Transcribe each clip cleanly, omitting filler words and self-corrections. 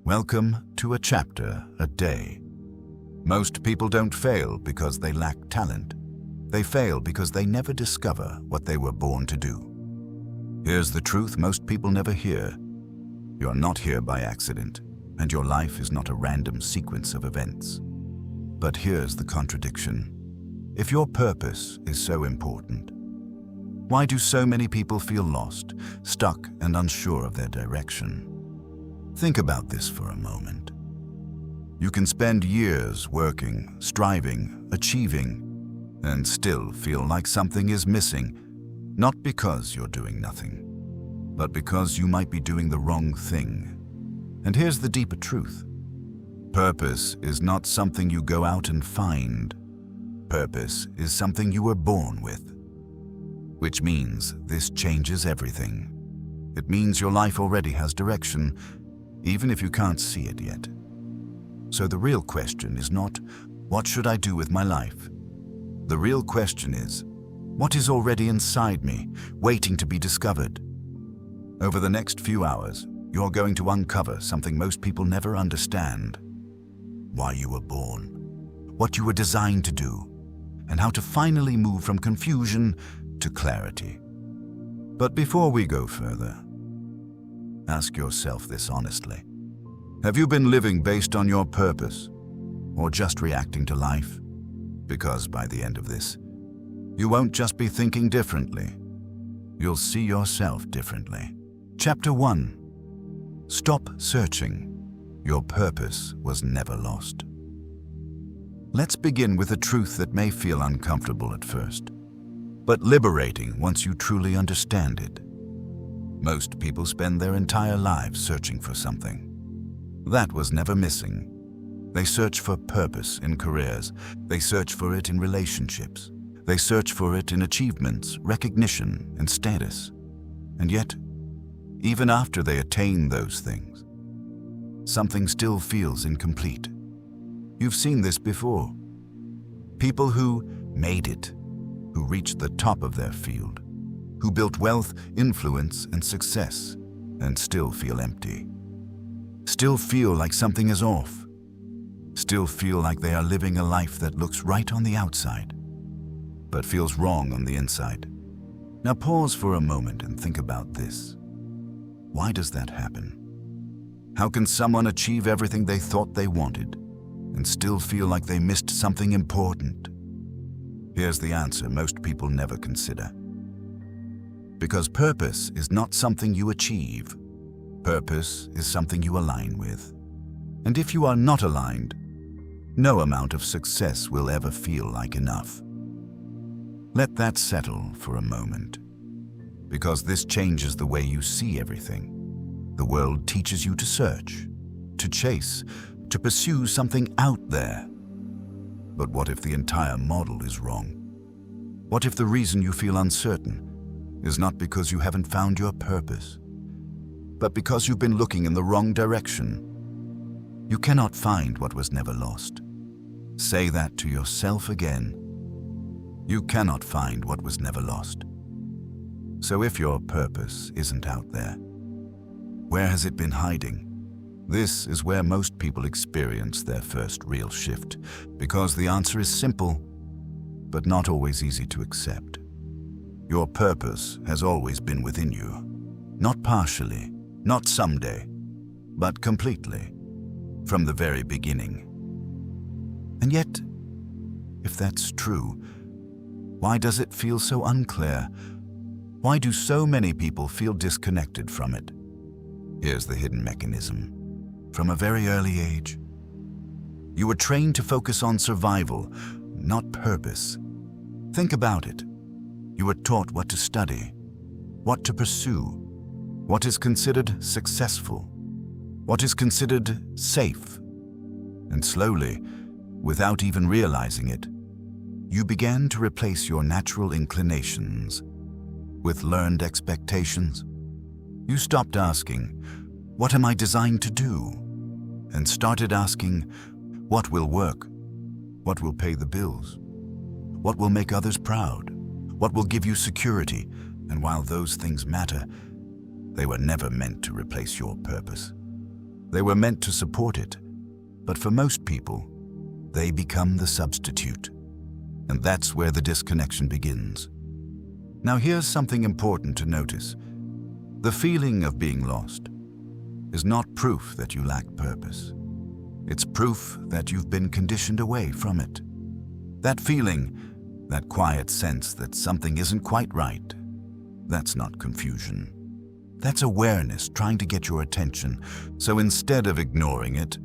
Welcome to a chapter a day. Most people don't fail because they lack talent. They fail because they never discover what they were born to do. Here's the truth most people never hear. You're not here by accident, and your life is not a random sequence of events. But here's the contradiction. If your purpose is so important, why do so many people feel lost, stuck, and unsure of their direction? Think about this for a moment. You can spend years working, striving, achieving, and still feel like something is missing, not because you're doing nothing, but because you might be doing the wrong thing. And here's the deeper truth. Purpose is not something you go out and find. Purpose is something you were born with. Which means this changes everything. It means your life already has direction, even if you can't see it yet. So the real question is not, what should I do with my life? The real question is, what is already inside me, waiting to be discovered? Over the next few hours, you're going to uncover something most people never understand. Why you were born, what you were designed to do, and how to finally move from confusion to clarity. But before we go further, ask yourself this honestly. Have you been living based on your purpose, or just reacting to life? Because by the end of this, you won't just be thinking differently. You'll see yourself differently. Chapter 1. Stop searching. Your purpose was never lost. Let's begin with a truth that may feel uncomfortable at first, but liberating once you truly understand it. Most people spend their entire lives searching for something. That was never missing. They search for purpose in careers. They search for it in relationships. They search for it in achievements, recognition, and status. And yet, even after they attain those things, something still feels incomplete. You've seen this before. People who made it, who reached the top of their field, who built wealth, influence, and success, and still feel empty. Still feel like something is off. Still feel like they are living a life that looks right on the outside, but feels wrong on the inside. Now pause for a moment and think about this. Why does that happen? How can someone achieve everything they thought they wanted and still feel like they missed something important? Here's the answer most people never consider. Because purpose is not something you achieve. Purpose is something you align with. And if you are not aligned, no amount of success will ever feel like enough. Let that settle for a moment, because this changes the way you see everything. The world teaches you to search, to chase, to pursue something out there. But what if the entire model is wrong? What if the reason you feel uncertain is not because you haven't found your purpose, but because you've been looking in the wrong direction? You cannot find what was never lost. Say that to yourself again. You cannot find what was never lost. So if your purpose isn't out there, where has it been hiding? This is where most people experience their first real shift, because the answer is simple, but not always easy to accept. Your purpose has always been within you, not partially, not someday, but completely, from the very beginning. And yet, if that's true, why does it feel so unclear? Why do so many people feel disconnected from it? Here's the hidden mechanism. From a very early age, you were trained to focus on survival, not purpose. Think about it. You were taught what to study, what to pursue, what is considered successful, what is considered safe. And slowly, without even realizing it, you began to replace your natural inclinations with learned expectations. You stopped asking, "What am I designed to do?" and started asking, "What will work? What will pay the bills? What will make others proud? What will give you security?" And while those things matter, they were never meant to replace your purpose. They were meant to support it, but for most people, they become the substitute. And that's where the disconnection begins. Now here's something important to notice. The feeling of being lost is not proof that you lack purpose. It's proof that you've been conditioned away from it. That feeling, that quiet sense that something isn't quite right, that's not confusion. That's awareness trying to get your attention. So instead of ignoring it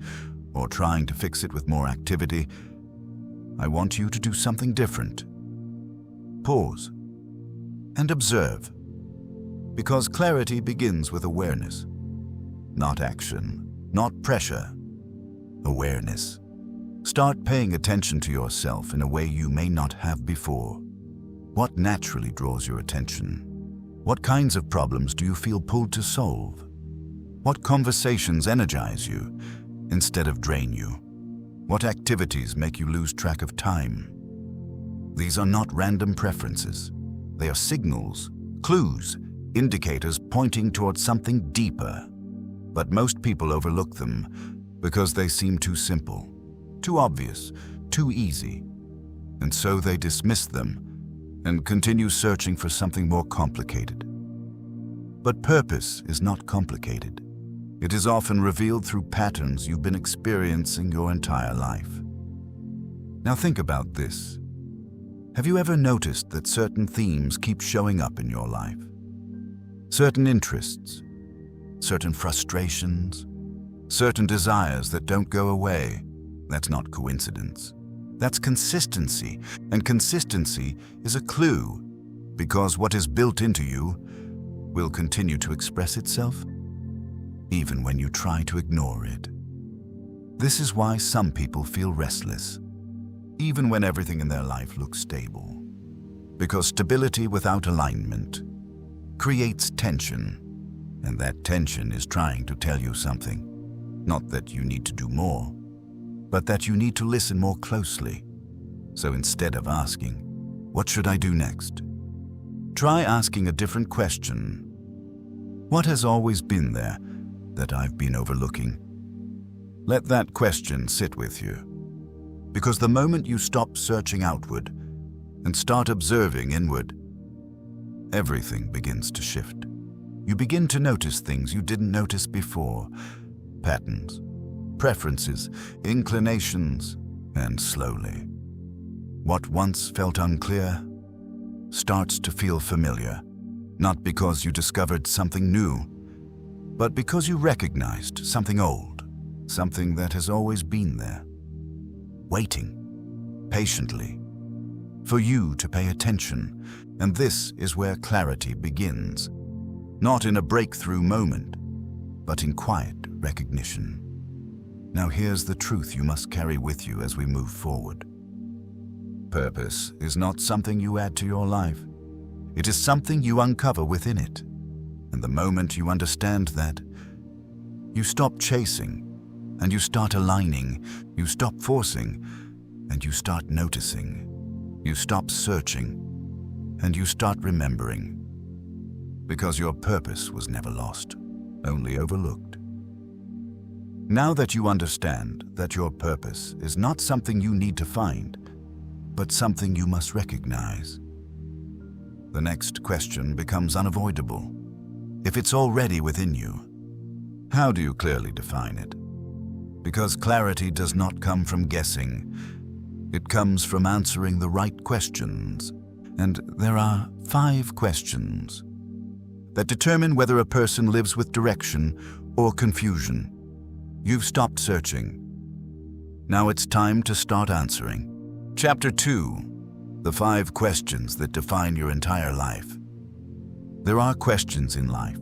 or trying to fix it with more activity, I want you to do something different. Pause and observe. Because clarity begins with awareness. Not action, not pressure. Awareness. Start paying attention to yourself in a way you may not have before. What naturally draws your attention? What kinds of problems do you feel pulled to solve? What conversations energize you instead of drain you? What activities make you lose track of time? These are not random preferences. They are signals, clues, indicators pointing towards something deeper. But most people overlook them because they seem too simple, too obvious, too easy. And so they dismiss them and continue searching for something more complicated. But purpose is not complicated. It is often revealed through patterns you've been experiencing your entire life. Now think about this. Have you ever noticed that certain themes keep showing up in your life? Certain interests, certain frustrations, certain desires that don't go away. That's not coincidence. That's consistency, and consistency is a clue, because what is built into you will continue to express itself, even when you try to ignore it. This is why some people feel restless, even when everything in their life looks stable. Because stability without alignment creates tension, and that tension is trying to tell you something. Not that you need to do more, but that you need to listen more closely. So instead of asking, "What should I do next?" try asking a different question. What has always been there that I've been overlooking? Let that question sit with you. Because the moment you stop searching outward and start observing inward, everything begins to shift. You begin to notice things you didn't notice before. Patterns, preferences, inclinations, and slowly, what once felt unclear starts to feel familiar, not because you discovered something new, but because you recognized something old, something that has always been there, waiting patiently for you to pay attention. And this is where clarity begins, not in a breakthrough moment, but in quiet recognition. Now here's the truth you must carry with you as we move forward. Purpose is not something you add to your life. It is something you uncover within it. And the moment you understand that, you stop chasing, and you start aligning. You stop forcing, and you start noticing. You stop searching, and you start remembering. Because your purpose was never lost, only overlooked. Now that you understand that your purpose is not something you need to find, but something you must recognize, the next question becomes unavoidable. If it's already within you, how do you clearly define it? Because clarity does not come from guessing. It comes from answering the right questions. And there are 5 questions that determine whether a person lives with direction or confusion. You've stopped searching. Now it's time to start answering. Chapter 2. The 5 questions that define your entire life. There are questions in life,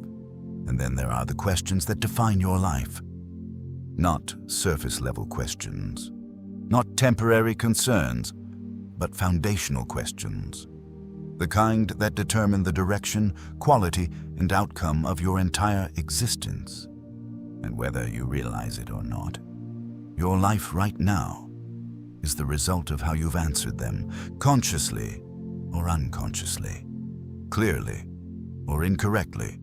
and then there are the questions that define your life. Not surface-level questions, not temporary concerns, but foundational questions. The kind that determine the direction, quality, and outcome of your entire existence. And whether you realize it or not, your life right now is the result of how you've answered them, consciously or unconsciously, clearly or incorrectly.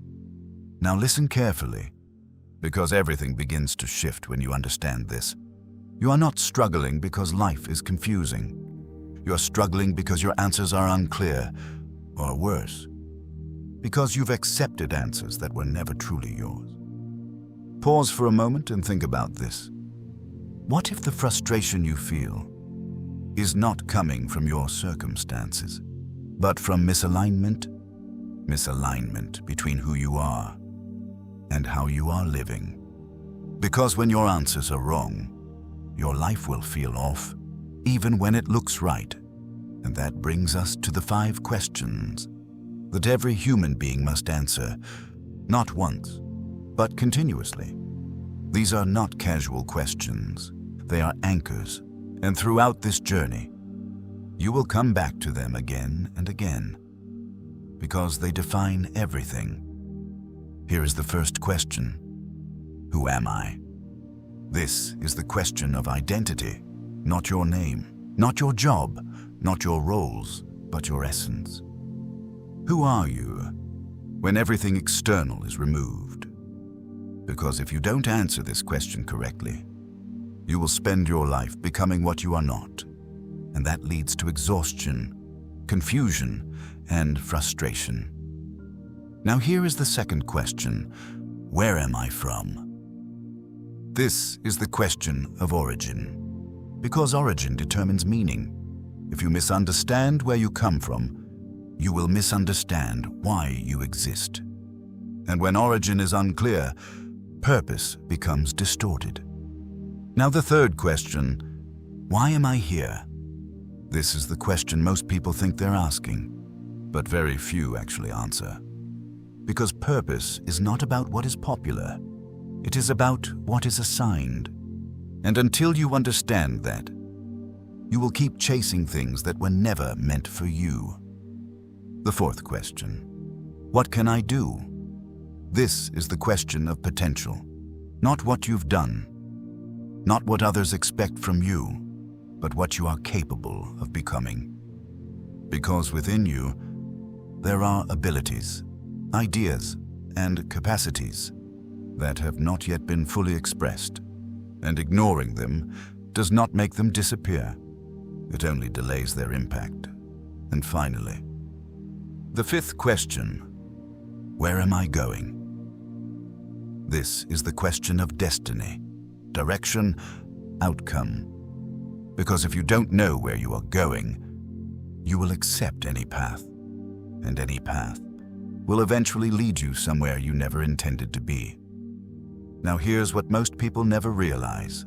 Now listen carefully, because everything begins to shift when you understand this. You are not struggling because life is confusing. You are struggling because your answers are unclear, or worse, because you've accepted answers that were never truly yours. Pause for a moment and think about this. What if the frustration you feel is not coming from your circumstances, but from misalignment? Misalignment between who you are and how you are living. Because when your answers are wrong, your life will feel off, even when it looks right. And that brings us to the 5 questions that every human being must answer, not once, but continuously. These are not casual questions. They are anchors, and throughout this journey, you will come back to them again and again, because they define everything. Here is the first question. Who am I? This is the question of identity, not your name, not your job, not your roles, but your essence. Who are you when everything external is removed? Because if you don't answer this question correctly, you will spend your life becoming what you are not, and that leads to exhaustion, confusion, and frustration. Now here is the second question. Where am I from? This is the question of origin, because origin determines meaning. If you misunderstand where you come from, you will misunderstand why you exist. And when origin is unclear, purpose becomes distorted. Now the third question, why am I here? This is the question most people think they're asking, but very few actually answer. Because purpose is not about what is popular. It is about what is assigned. And until you understand that, you will keep chasing things that were never meant for you. The fourth question, what can I do? This is the question of potential, not what you've done, not what others expect from you, but what you are capable of becoming. Because within you, there are abilities, ideas, and capacities that have not yet been fully expressed, and ignoring them does not make them disappear. It only delays their impact. And finally, the fifth question, where am I going? This is the question of destiny, direction, outcome. Because if you don't know where you are going, you will accept any path, and any path will eventually lead you somewhere you never intended to be. Now here's what most people never realize.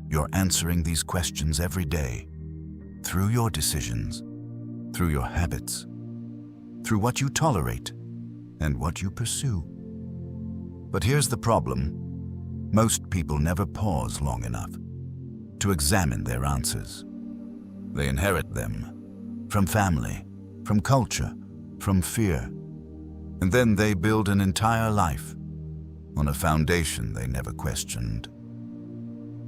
You're answering these questions every day, through your decisions, through your habits, through what you tolerate and what you pursue. But here's the problem. Most people never pause long enough to examine their answers. They inherit them from family, from culture, from fear, and then they build an entire life on a foundation they never questioned.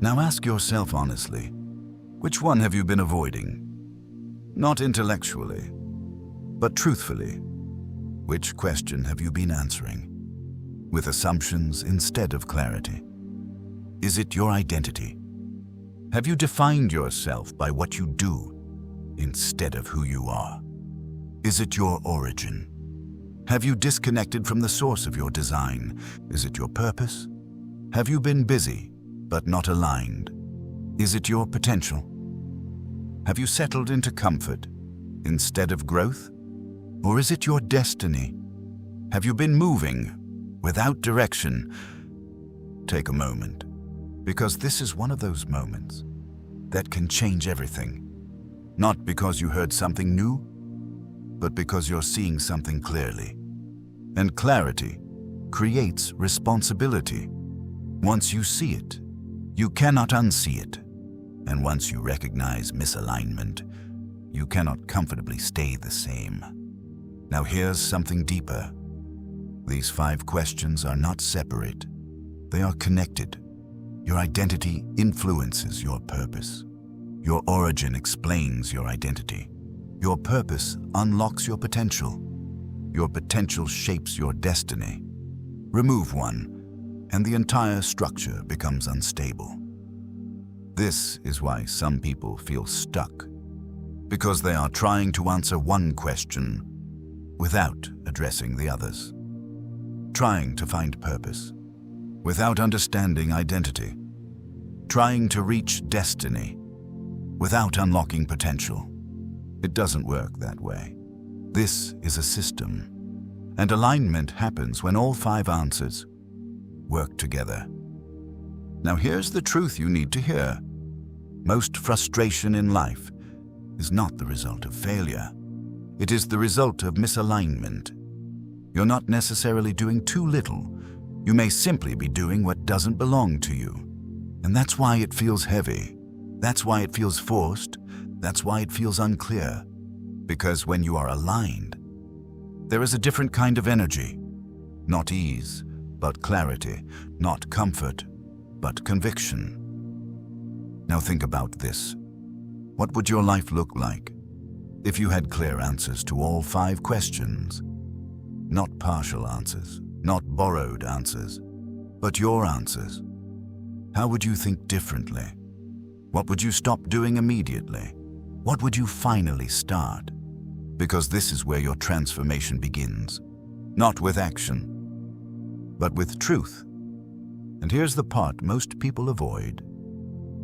Now ask yourself honestly, which one have you been avoiding? Not intellectually, but truthfully. Which question have you been answering? With assumptions instead of clarity. Is it your identity? Have you defined yourself by what you do instead of who you are? Is it your origin? Have you disconnected from the source of your design? Is it your purpose? Have you been busy but not aligned? Is it your potential? Have you settled into comfort instead of growth? Or is it your destiny? Have you been moving without direction? Take a moment, because this is one of those moments that can change everything. Not because you heard something new, but because you're seeing something clearly. And clarity creates responsibility. Once you see it, you cannot unsee it. And once you recognize misalignment, you cannot comfortably stay the same. Now here's something deeper. These 5 questions are not separate. They are connected. Your identity influences your purpose. Your origin explains your identity. Your purpose unlocks your potential. Your potential shapes your destiny. Remove one, and the entire structure becomes unstable. This is why some people feel stuck, because they are trying to answer one question without addressing the others, trying to find purpose without understanding identity, trying to reach destiny without unlocking potential. It doesn't work that way. This is a system, and alignment happens when all 5 answers work together. Now here's the truth you need to hear. Most frustration in life is not the result of failure. It is the result of misalignment. You're not necessarily doing too little. You may simply be doing what doesn't belong to you. And that's why it feels heavy. That's why it feels forced. That's why it feels unclear. Because when you are aligned, there is a different kind of energy. Not ease, but clarity. Not comfort, but conviction. Now think about this. What would your life look like if you had clear answers to all 5 questions? Not partial answers, not borrowed answers, but your answers. How would you think differently? What would you stop doing immediately? What would you finally start? Because this is where your transformation begins. Not with action, but with truth. And here's the part most people avoid,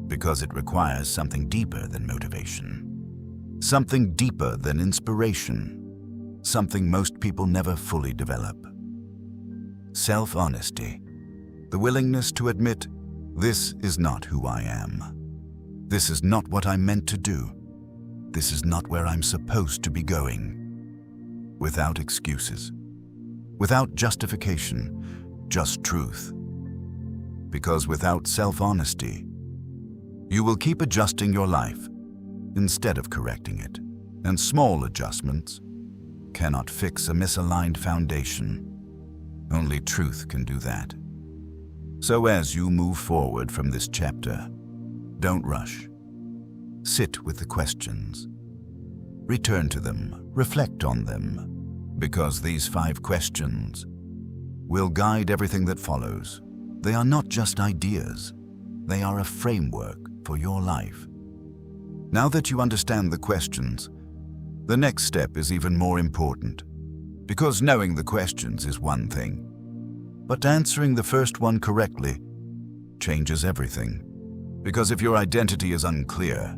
because it requires something deeper than motivation, something deeper than inspiration, something most people never fully develop. Self-honesty, the willingness to admit, this is not who I am. This is not what I'm meant to do. This is not where I'm supposed to be going. Without excuses, without justification, just truth. Because without self-honesty, you will keep adjusting your life instead of correcting it. And small adjustments cannot fix a misaligned foundation. Only truth can do that. So as you move forward from this chapter, don't rush. Sit with the questions. Return to them, reflect on them, because these 5 questions will guide everything that follows. They are not just ideas. They are a framework for your life. Now that you understand the questions, the next step is even more important. Because knowing the questions is one thing, but answering the first one correctly changes everything. Because if your identity is unclear,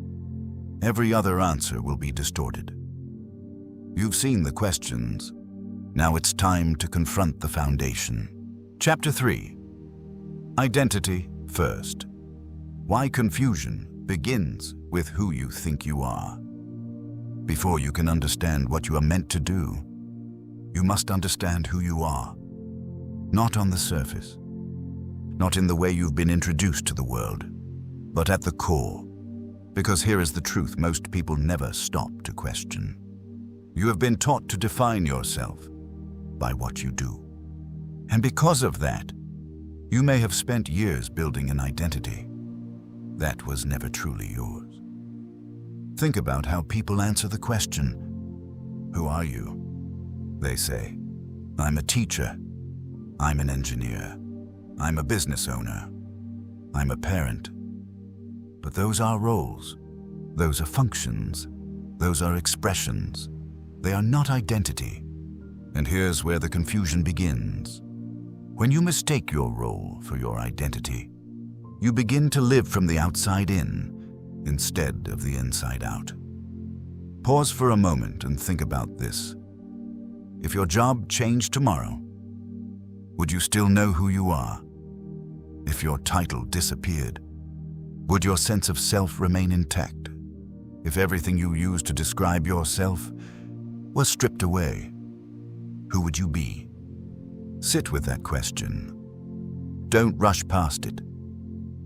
every other answer will be distorted. You've seen the questions. Now it's time to confront the foundation. Chapter 3. Identity first. Why confusion begins with who you think you are. Before you can understand what you are meant to do, you must understand who you are. Not on the surface, not in the way you've been introduced to the world, but at the core. Because here is the truth most people never stop to question. You have been taught to define yourself by what you do. And because of that, you may have spent years building an identity that was never truly yours. Think about how people answer the question, who are you? They say, I'm a teacher, I'm an engineer, I'm a business owner, I'm a parent. But those are roles, those are functions, those are expressions. They are not identity. And here's where the confusion begins. When you mistake your role for your identity, you begin to live from the outside in instead of the inside out. Pause for a moment and think about this. If your job changed tomorrow, would you still know who you are? If your title disappeared, would your sense of self remain intact? If everything you used to describe yourself was stripped away, who would you be? Sit with that question. Don't rush past it,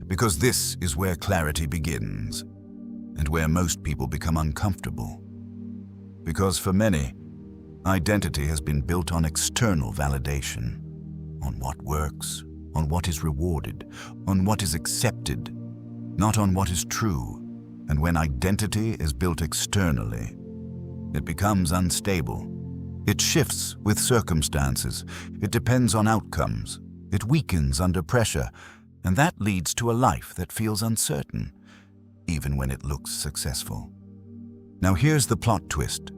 because this is where clarity begins and where most people become uncomfortable. Because for many, identity has been built on external validation, on what works, on what is rewarded, on what is accepted, not on what is true. And when identity is built externally, it becomes unstable. It shifts with circumstances. It depends on outcomes. It weakens under pressure, and that leads to a life that feels uncertain, even when it looks successful. Now here's the plot twist.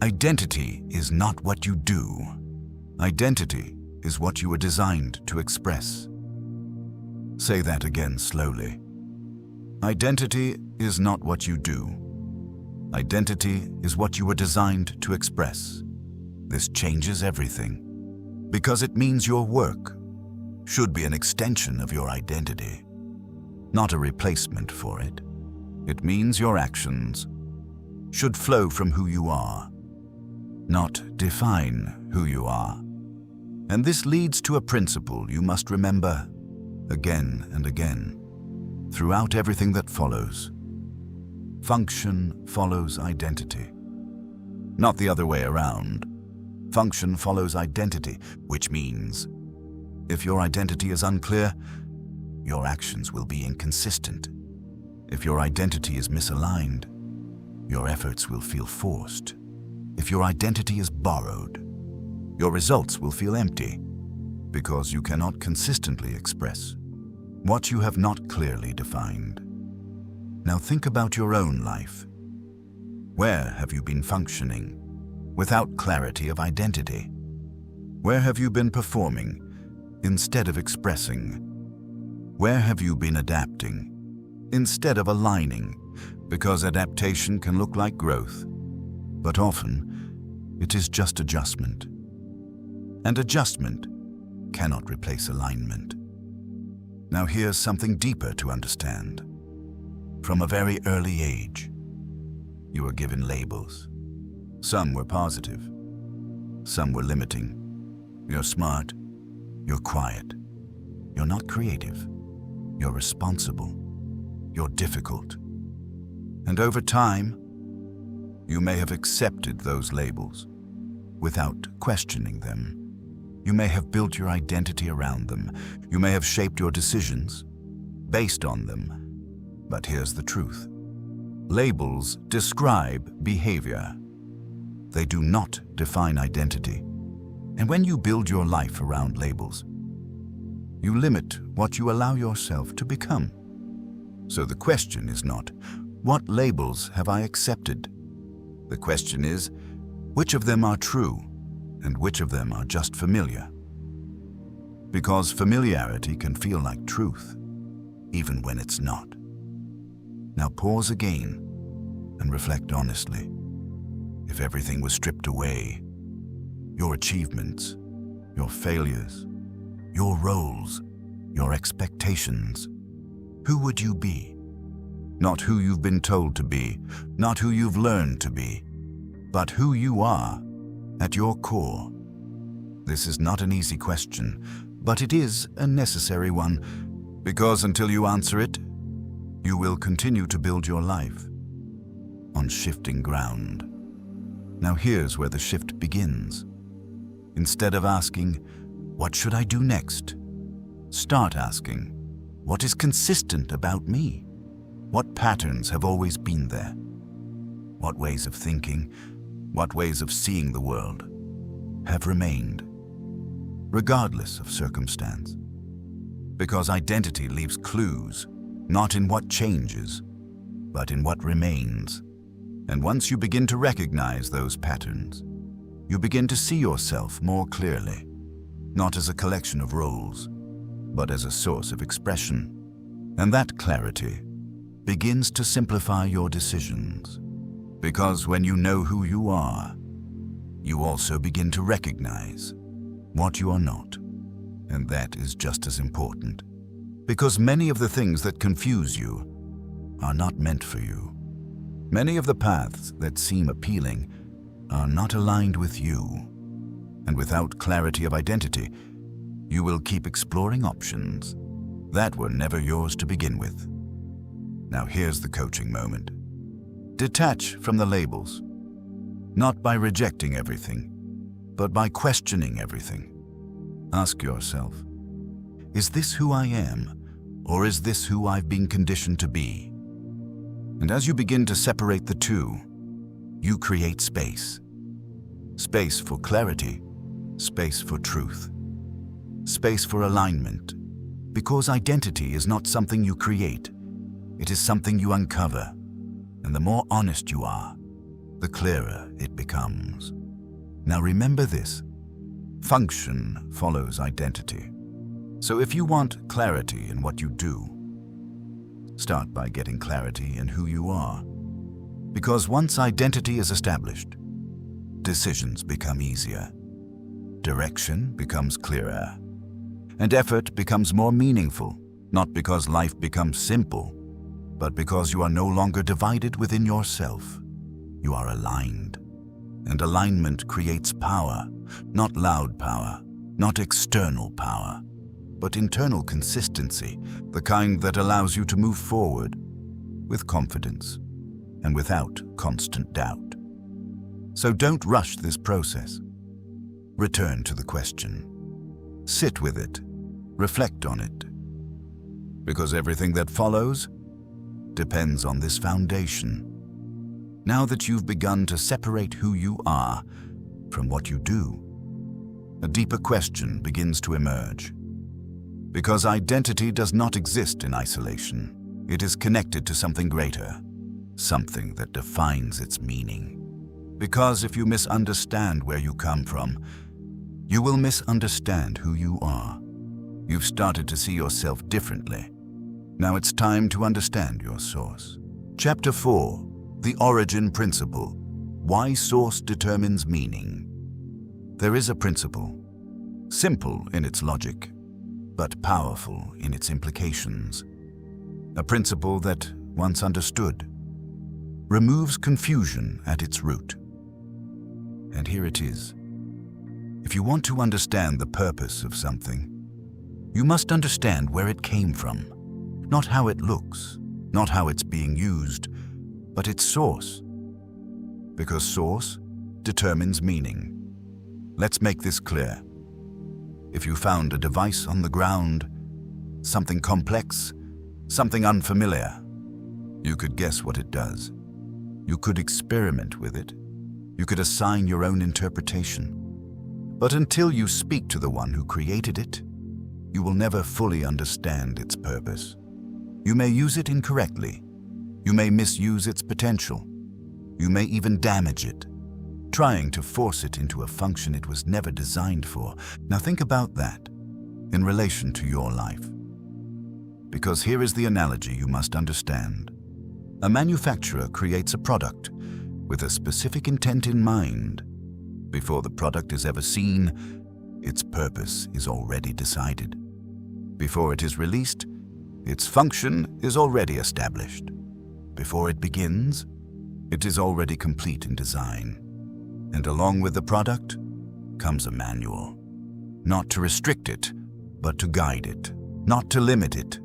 Identity is not what you do. Identity is what you were designed to express. Say that again slowly. Identity is not what you do. Identity is what you were designed to express. This changes everything, because it means your work should be an extension of your identity, not a replacement for it. It means your actions should flow from who you are, not define who you are. And this leads to a principle you must remember again and again throughout everything that follows. Function follows identity, not the other way around. Function follows identity, which means if your identity is unclear, your actions will be inconsistent. If your identity is misaligned, your efforts will feel forced. If your identity is borrowed, your results will feel empty, because you cannot consistently express what you have not clearly defined. Now think about your own life. Where have you been functioning without clarity of identity? Where have you been performing instead of expressing? Where have you been adapting instead of aligning? Because adaptation can look like growth, but often it is just adjustment. And adjustment cannot replace alignment. Now here's something deeper to understand. From a very early age, you were given labels. Some were positive, some were limiting. You're smart, you're quiet, you're not creative, you're responsible, you're difficult. And over time, you may have accepted those labels without questioning them. You may have built your identity around them. You may have shaped your decisions based on them. But here's the truth. Labels describe behavior. They do not define identity. And when you build your life around labels, you limit what you allow yourself to become. So the question is not, what labels have I accepted? The question is, which of them are true and which of them are just familiar? Because familiarity can feel like truth, even when it's not. Now pause again and reflect honestly. If everything was stripped away, your achievements, your failures, your roles, your expectations, who would you be? Not who you've been told to be, not who you've learned to be, but who you are at your core. This is not an easy question, but it is a necessary one, because until you answer it, you will continue to build your life on shifting ground. Now here's where the shift begins. Instead of asking, what should I do next? Start asking, what is consistent about me? What patterns have always been there? What ways of thinking, what ways of seeing the world have remained, regardless of circumstance? Because identity leaves clues, not in what changes, but in what remains. And once you begin to recognize those patterns, you begin to see yourself more clearly, not as a collection of roles, but as a source of expression. And that clarity begins to simplify your decisions. Because when you know who you are, you also begin to recognize what you are not. And that is just as important. Because many of the things that confuse you are not meant for you. Many of the paths that seem appealing are not aligned with you. And without clarity of identity, you will keep exploring options that were never yours to begin with. Now here's the coaching moment. Detach from the labels, not by rejecting everything, but by questioning everything. Ask yourself, is this who I am, or is this who I've been conditioned to be? And as you begin to separate the two, you create space. Space for clarity, space for truth, space for alignment, because identity is not something you create, it is something you uncover, and the more honest you are, the clearer it becomes. Now remember this, function follows identity. So if you want clarity in what you do, start by getting clarity in who you are. Because once identity is established, decisions become easier, direction becomes clearer, and effort becomes more meaningful, not because life becomes simple, but because you are no longer divided within yourself. You are aligned. And alignment creates power, not loud power, not external power, but internal consistency, the kind that allows you to move forward with confidence and without constant doubt. So don't rush this process. Return to the question. Sit with it. Reflect on it. Because everything that follows depends on this foundation. Now that you've begun to separate who you are from what you do, a deeper question begins to emerge. Because identity does not exist in isolation. It is connected to something greater, something that defines its meaning. Because if you misunderstand where you come from, you will misunderstand who you are. You've started to see yourself differently. Now it's time to understand your source. Chapter 4. The Origin Principle. Why Source Determines Meaning. There is a principle, simple in its logic, but powerful in its implications. A principle that, once understood, removes confusion at its root. And here it is. If you want to understand the purpose of something, you must understand where it came from, not how it looks, not how it's being used, but its source. Because source determines meaning. Let's make this clear. If you found a device on the ground, something complex, something unfamiliar, you could guess what it does. You could experiment with it. You could assign your own interpretation. But until you speak to the one who created it, you will never fully understand its purpose. You may use it incorrectly. You may misuse its potential. You may even damage it, trying to force it into a function it was never designed for. Now think about that in relation to your life. Because here is the analogy you must understand. A manufacturer creates a product with a specific intent in mind. Before the product is ever seen, its purpose is already decided. Before it is released, its function is already established. Before it begins, it is already complete in design. And along with the product comes a manual. Not to restrict it, but to guide it. Not to limit it,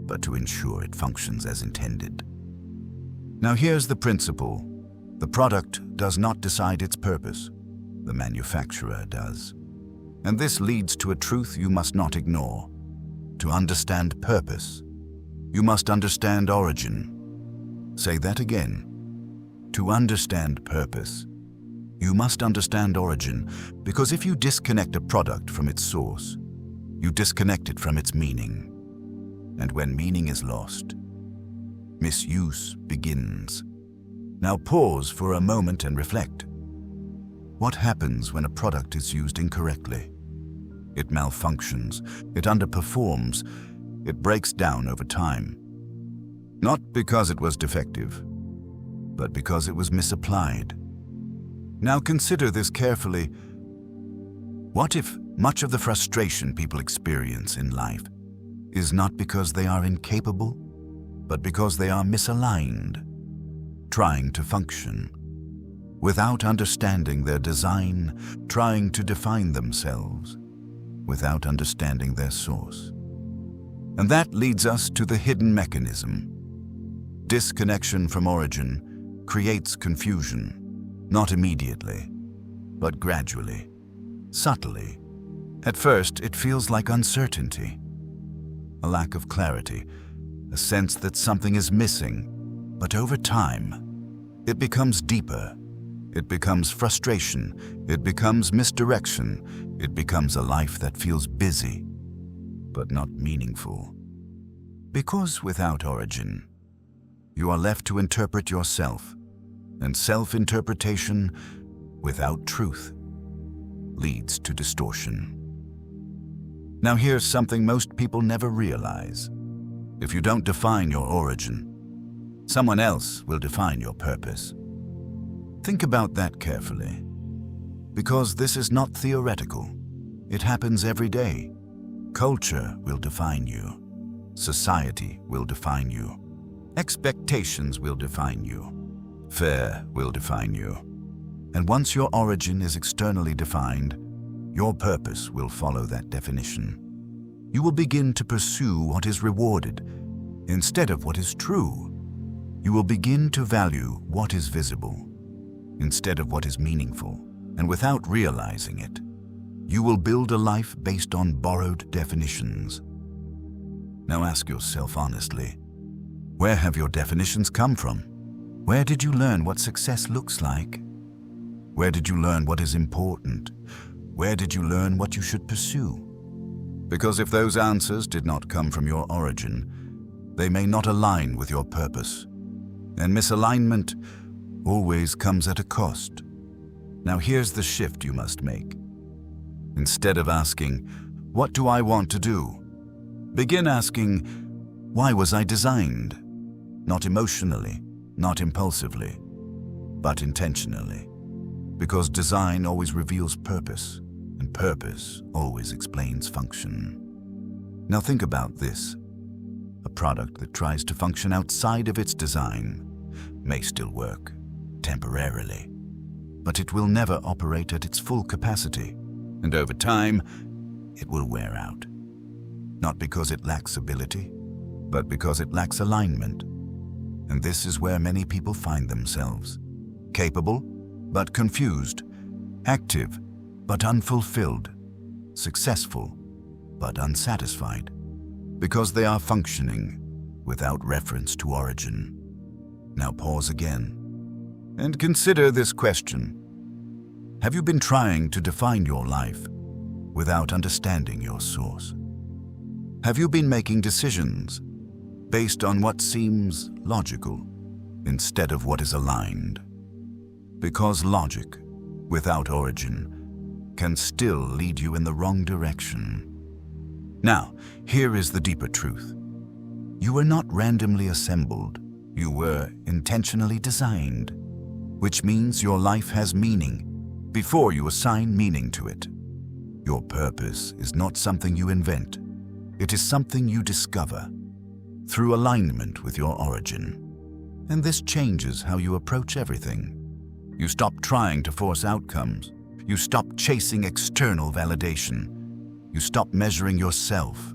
but to ensure it functions as intended. Now here's the principle. The product does not decide its purpose. The manufacturer does. And this leads to a truth you must not ignore. To understand purpose, you must understand origin. Say that again. To understand purpose, you must understand origin, because if you disconnect a product from its source, you disconnect it from its meaning. And when meaning is lost, misuse begins. Now pause for a moment and reflect. What happens when a product is used incorrectly? It malfunctions, it underperforms, it breaks down over time. Not because it was defective, but because it was misapplied. Now consider this carefully. What if much of the frustration people experience in life is not because they are incapable, but because they are misaligned, trying to function, without understanding their design, trying to define themselves, without understanding their source? And that leads us to the hidden mechanism. Disconnection from origin creates confusion, not immediately, but gradually, subtly. At first, it feels like uncertainty, a lack of clarity, a sense that something is missing. But over time, it becomes deeper. It becomes frustration. It becomes misdirection. It becomes a life that feels busy, but not meaningful. Because without origin, you are left to interpret yourself, and self-interpretation without truth leads to distortion. Now here's something most people never realize. If you don't define your origin, someone else will define your purpose. Think about that carefully, because this is not theoretical. It happens every day. Culture will define you. Society will define you. Expectations will define you. Fear will define you. And once your origin is externally defined, your purpose will follow that definition. You will begin to pursue what is rewarded instead of what is true. You will begin to value what is visible instead of what is meaningful. And without realizing it, you will build a life based on borrowed definitions. Now ask yourself honestly, where have your definitions come from? Where did you learn what success looks like? Where did you learn what is important? Where did you learn what you should pursue? Because if those answers did not come from your origin, they may not align with your purpose. And misalignment always comes at a cost. Now here's the shift you must make. Instead of asking, "What do I want to do?" begin asking, "Why was I designed?" Not emotionally, not impulsively, but intentionally. Because design always reveals purpose, and purpose always explains function. Now think about this. A product that tries to function outside of its design may still work, temporarily, but it will never operate at its full capacity, and over time, it will wear out. Not because it lacks ability, but because it lacks alignment. And this is where many people find themselves. Capable, but confused. Active, but unfulfilled. Successful, but unsatisfied. Because they are functioning without reference to origin. Now pause again and consider this question. Have you been trying to define your life without understanding your source? Have you been making decisions based on what seems logical instead of what is aligned? Because logic without origin can still lead you in the wrong direction. Now, here is the deeper truth. You were not randomly assembled. You were intentionally designed, which means your life has meaning before you assign meaning to it. Your purpose is not something you invent. It is something you discover through alignment with your origin. And this changes how you approach everything. You stop trying to force outcomes. You stop chasing external validation. You stop measuring yourself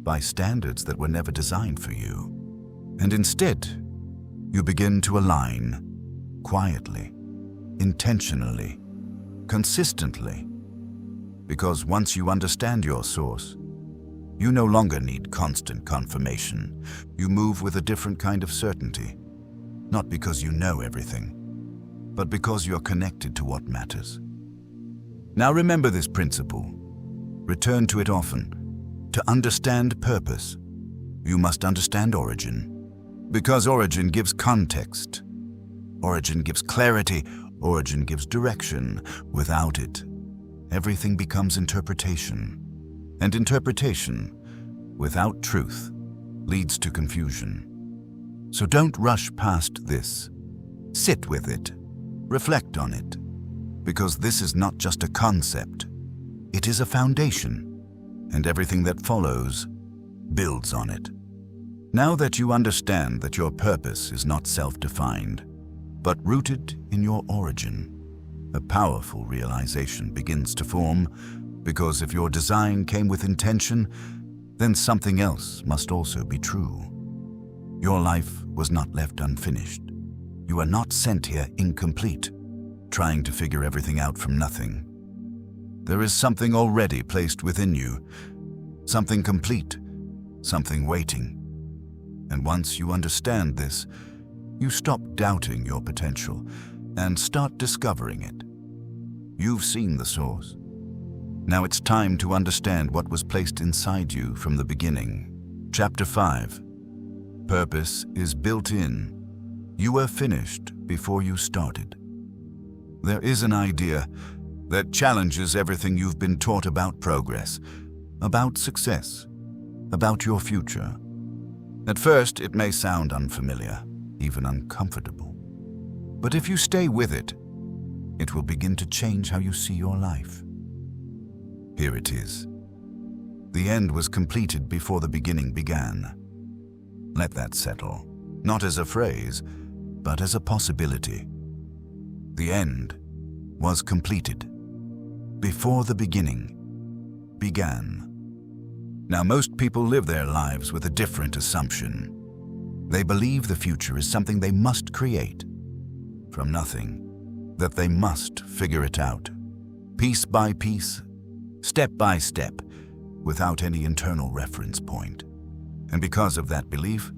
by standards that were never designed for you. And instead, you begin to align quietly, intentionally, consistently. Because once you understand your source, you no longer need constant confirmation. You move with a different kind of certainty, not because you know everything, but because you're connected to what matters. Now remember this principle. Return to it often. To understand purpose, you must understand origin. Because origin gives context. Origin gives clarity. Origin gives direction. Without it, everything becomes interpretation. And interpretation, without truth, leads to confusion. So don't rush past this. Sit with it. Reflect on it. Because this is not just a concept. It is a foundation. And everything that follows builds on it. Now that you understand that your purpose is not self-defined, but rooted in your origin, a powerful realization begins to form. Because if your design came with intention, then something else must also be true. Your life was not left unfinished. You are not sent here incomplete, trying to figure everything out from nothing. There is something already placed within you, something complete, something waiting. And once you understand this, you stop doubting your potential and start discovering it. You've seen the source. Now it's time to understand what was placed inside you from the beginning. Chapter 5. Purpose is built in. You were finished before you started. There is an idea that challenges everything you've been taught about progress, about success, about your future. At first, it may sound unfamiliar, even uncomfortable. But if you stay with it, it will begin to change how you see your life. Here it is. The end was completed before the beginning began. Let that settle, not as a phrase, but as a possibility. The end was completed before the beginning began. Now, most people live their lives with a different assumption. They believe the future is something they must create from nothing, that they must figure it out, piece by piece, step by step, without any internal reference point. And because of that belief,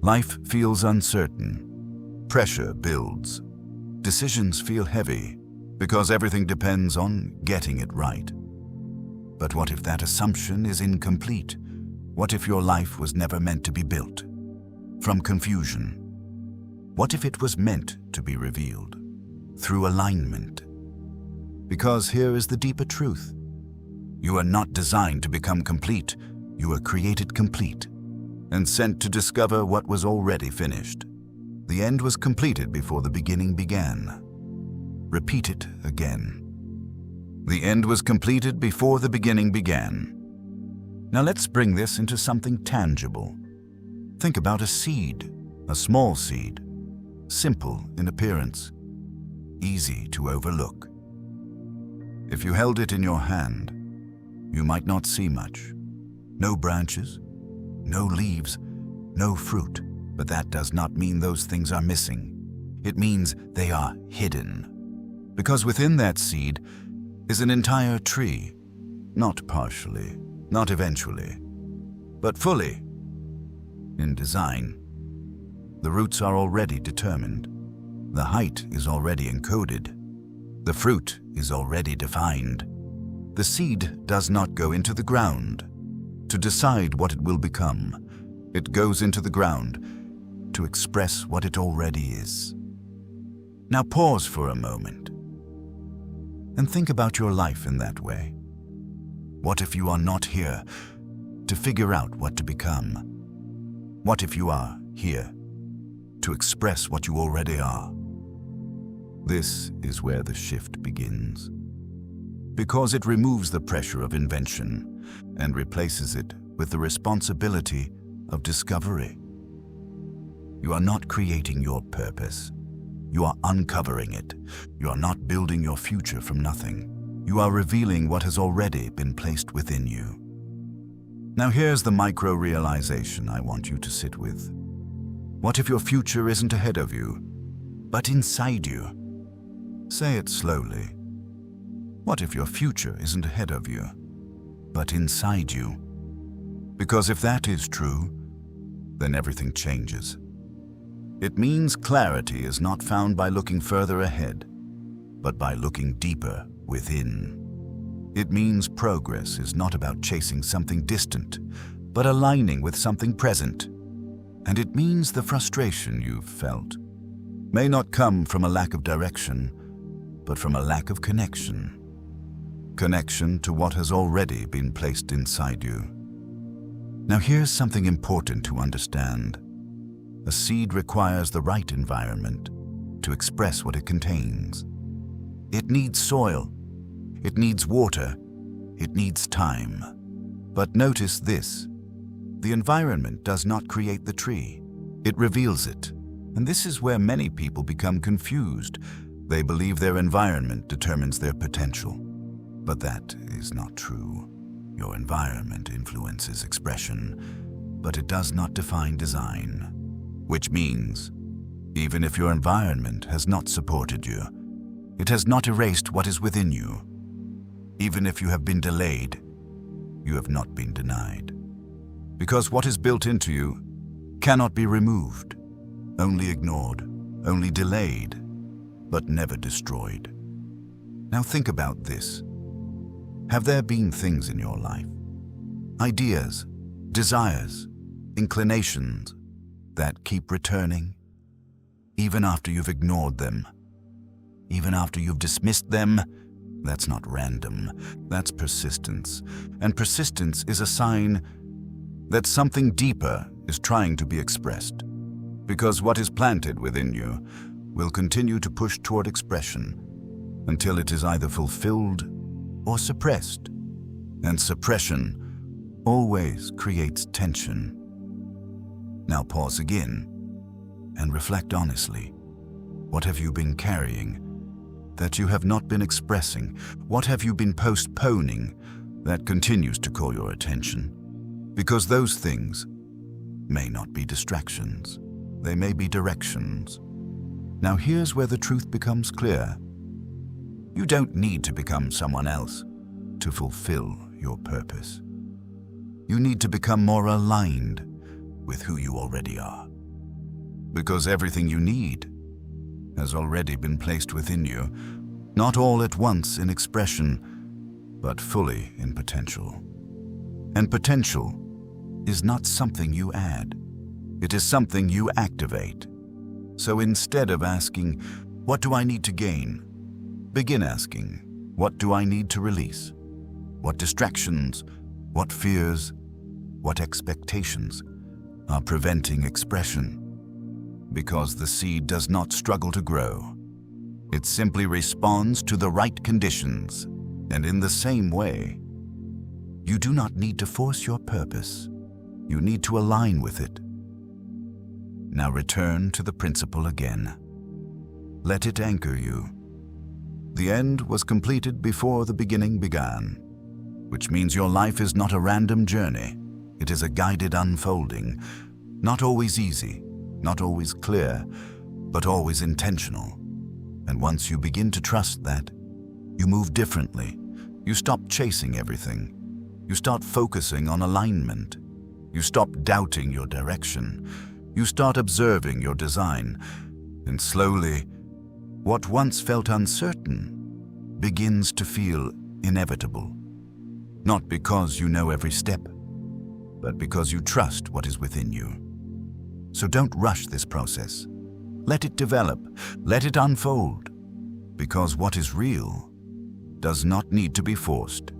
life feels uncertain, pressure builds, decisions feel heavy, because everything depends on getting it right. But what if that assumption is incomplete? What if your life was never meant to be built from confusion? What if it was meant to be revealed through alignment? Because here is the deeper truth. You are not designed to become complete. You were created complete and sent to discover what was already finished. The end was completed before the beginning began. Repeat it again. The end was completed before the beginning began. Now let's bring this into something tangible. Think about a seed, a small seed, simple in appearance, easy to overlook. If you held it in your hand, you might not see much. No branches, no leaves, no fruit. But that does not mean those things are missing. It means they are hidden. Because within that seed is an entire tree, not partially, not eventually, but fully. In design, the roots are already determined. The height is already encoded. The fruit is already defined. The seed does not go into the ground to decide what it will become. It goes into the ground to express what it already is. Now pause for a moment and think about your life in that way. What if you are not here to figure out what to become? What if you are here to express what you already are? This is where the shift begins, because it removes the pressure of invention and replaces it with the responsibility of discovery. You are not creating your purpose. You are uncovering it. You are not building your future from nothing. You are revealing what has already been placed within you. Now here's the micro-realization I want you to sit with. What if your future isn't ahead of you, but inside you? Say it slowly. What if your future isn't ahead of you, but inside you? Because if that is true, then everything changes. It means clarity is not found by looking further ahead, but by looking deeper within. It means progress is not about chasing something distant, but aligning with something present. And it means the frustration you've felt may not come from a lack of direction, but from a lack of connection. Connection to what has already been placed inside you. Now here's something important to understand. A seed requires the right environment to express what it contains. It needs soil, it needs water, it needs time. But notice this: the environment does not create the tree, it reveals it. And this is where many people become confused. They believe their environment determines their potential. But that is not true. Your environment influences expression, but it does not define design. Which means, even if your environment has not supported you, it has not erased what is within you. Even if you have been delayed, you have not been denied. Because what is built into you cannot be removed, only ignored, only delayed, but never destroyed. Now think about this. Have there been things in your life, ideas, desires, inclinations that keep returning, even after you've ignored them, even after you've dismissed them? That's not random, that's persistence. And persistence is a sign that something deeper is trying to be expressed, because what is planted within you will continue to push toward expression until it is either fulfilled or suppressed. And suppression always creates tension. Now pause again and reflect honestly. What have you been carrying that you have not been expressing? What have you been postponing that continues to call your attention? Because those things may not be distractions. They may be directions. Now here's where the truth becomes clear. You don't need to become someone else to fulfill your purpose. You need to become more aligned with who you already are. Because everything you need has already been placed within you, not all at once in expression, but fully in potential. And potential is not something you add. It is something you activate. So instead of asking, what do I need to gain? Begin asking, what do I need to release? What distractions, what fears, what expectations are preventing expression? Because the seed does not struggle to grow. It simply responds to the right conditions. And in the same way, you do not need to force your purpose. You need to align with it. Now return to the principle again. Let it anchor you. The end was completed before the beginning began, which means your life is not a random journey. It is a guided unfolding, not always easy, not always clear, but always intentional. And once you begin to trust that, you move differently. You stop chasing everything. You start focusing on alignment. You stop doubting your direction. You start observing your design. And slowly, what once felt uncertain begins to feel inevitable. Not because you know every step, but because you trust what is within you. So don't rush this process. Let it develop, let it unfold, because what is real does not need to be forced.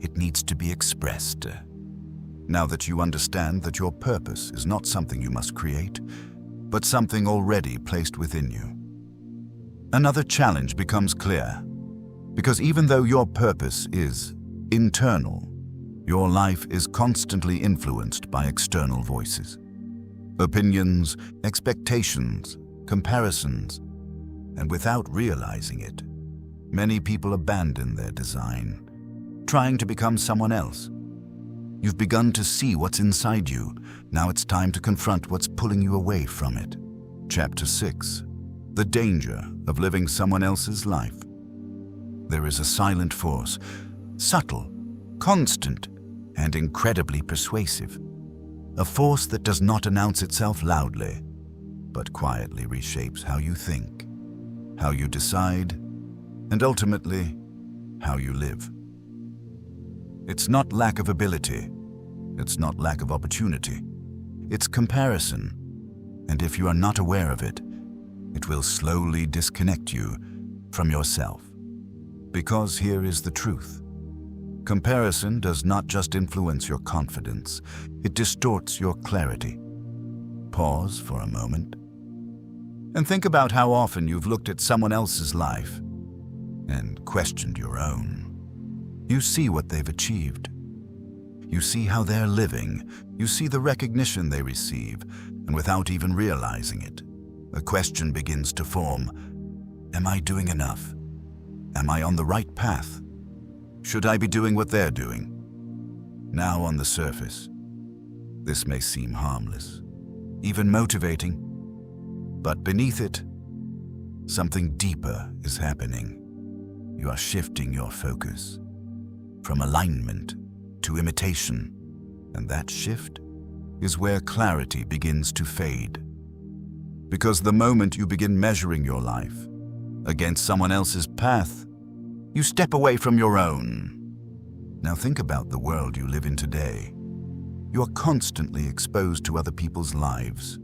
It needs to be expressed. Now that you understand that your purpose is not something you must create, but something already placed within you, another challenge becomes clear. Because even though your purpose is internal, your life is constantly influenced by external voices. Opinions, expectations, comparisons, and without realizing it, many people abandon their design, trying to become someone else. You've begun to see what's inside you. Now it's time to confront what's pulling you away from it. Chapter 6. The danger of living someone else's life. There is a silent force, subtle, constant, and incredibly persuasive. A force that does not announce itself loudly, but quietly reshapes how you think, how you decide, and ultimately, how you live. It's not lack of ability. It's not lack of opportunity. It's comparison. And if you are not aware of it, it will slowly disconnect you from yourself. Because here is the truth. Comparison does not just influence your confidence, it distorts your clarity. Pause for a moment and think about how often you've looked at someone else's life and questioned your own. You see what they've achieved. You see how they're living. You see the recognition they receive, and without even realizing it, a question begins to form. Am I doing enough? Am I on the right path? Should I be doing what they're doing? Now on the surface, this may seem harmless, even motivating, but beneath it, something deeper is happening. You are shifting your focus from alignment to imitation, and that shift is where clarity begins to fade. Because the moment you begin measuring your life against someone else's path, You step away from your own. Now think about the world you live in today. You are constantly exposed to other people's lives,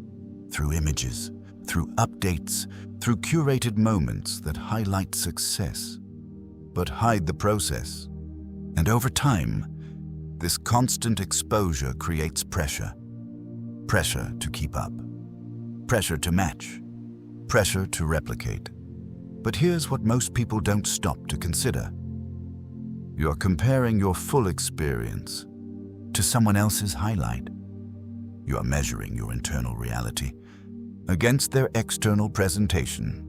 through images, through updates, through curated moments that highlight success, but hide the process. And over time, this constant exposure creates pressure. Pressure to keep up. Pressure to match. Pressure to replicate. But here's what most people don't stop to consider. You're comparing your full experience to someone else's highlight. You are measuring your internal reality against their external presentation.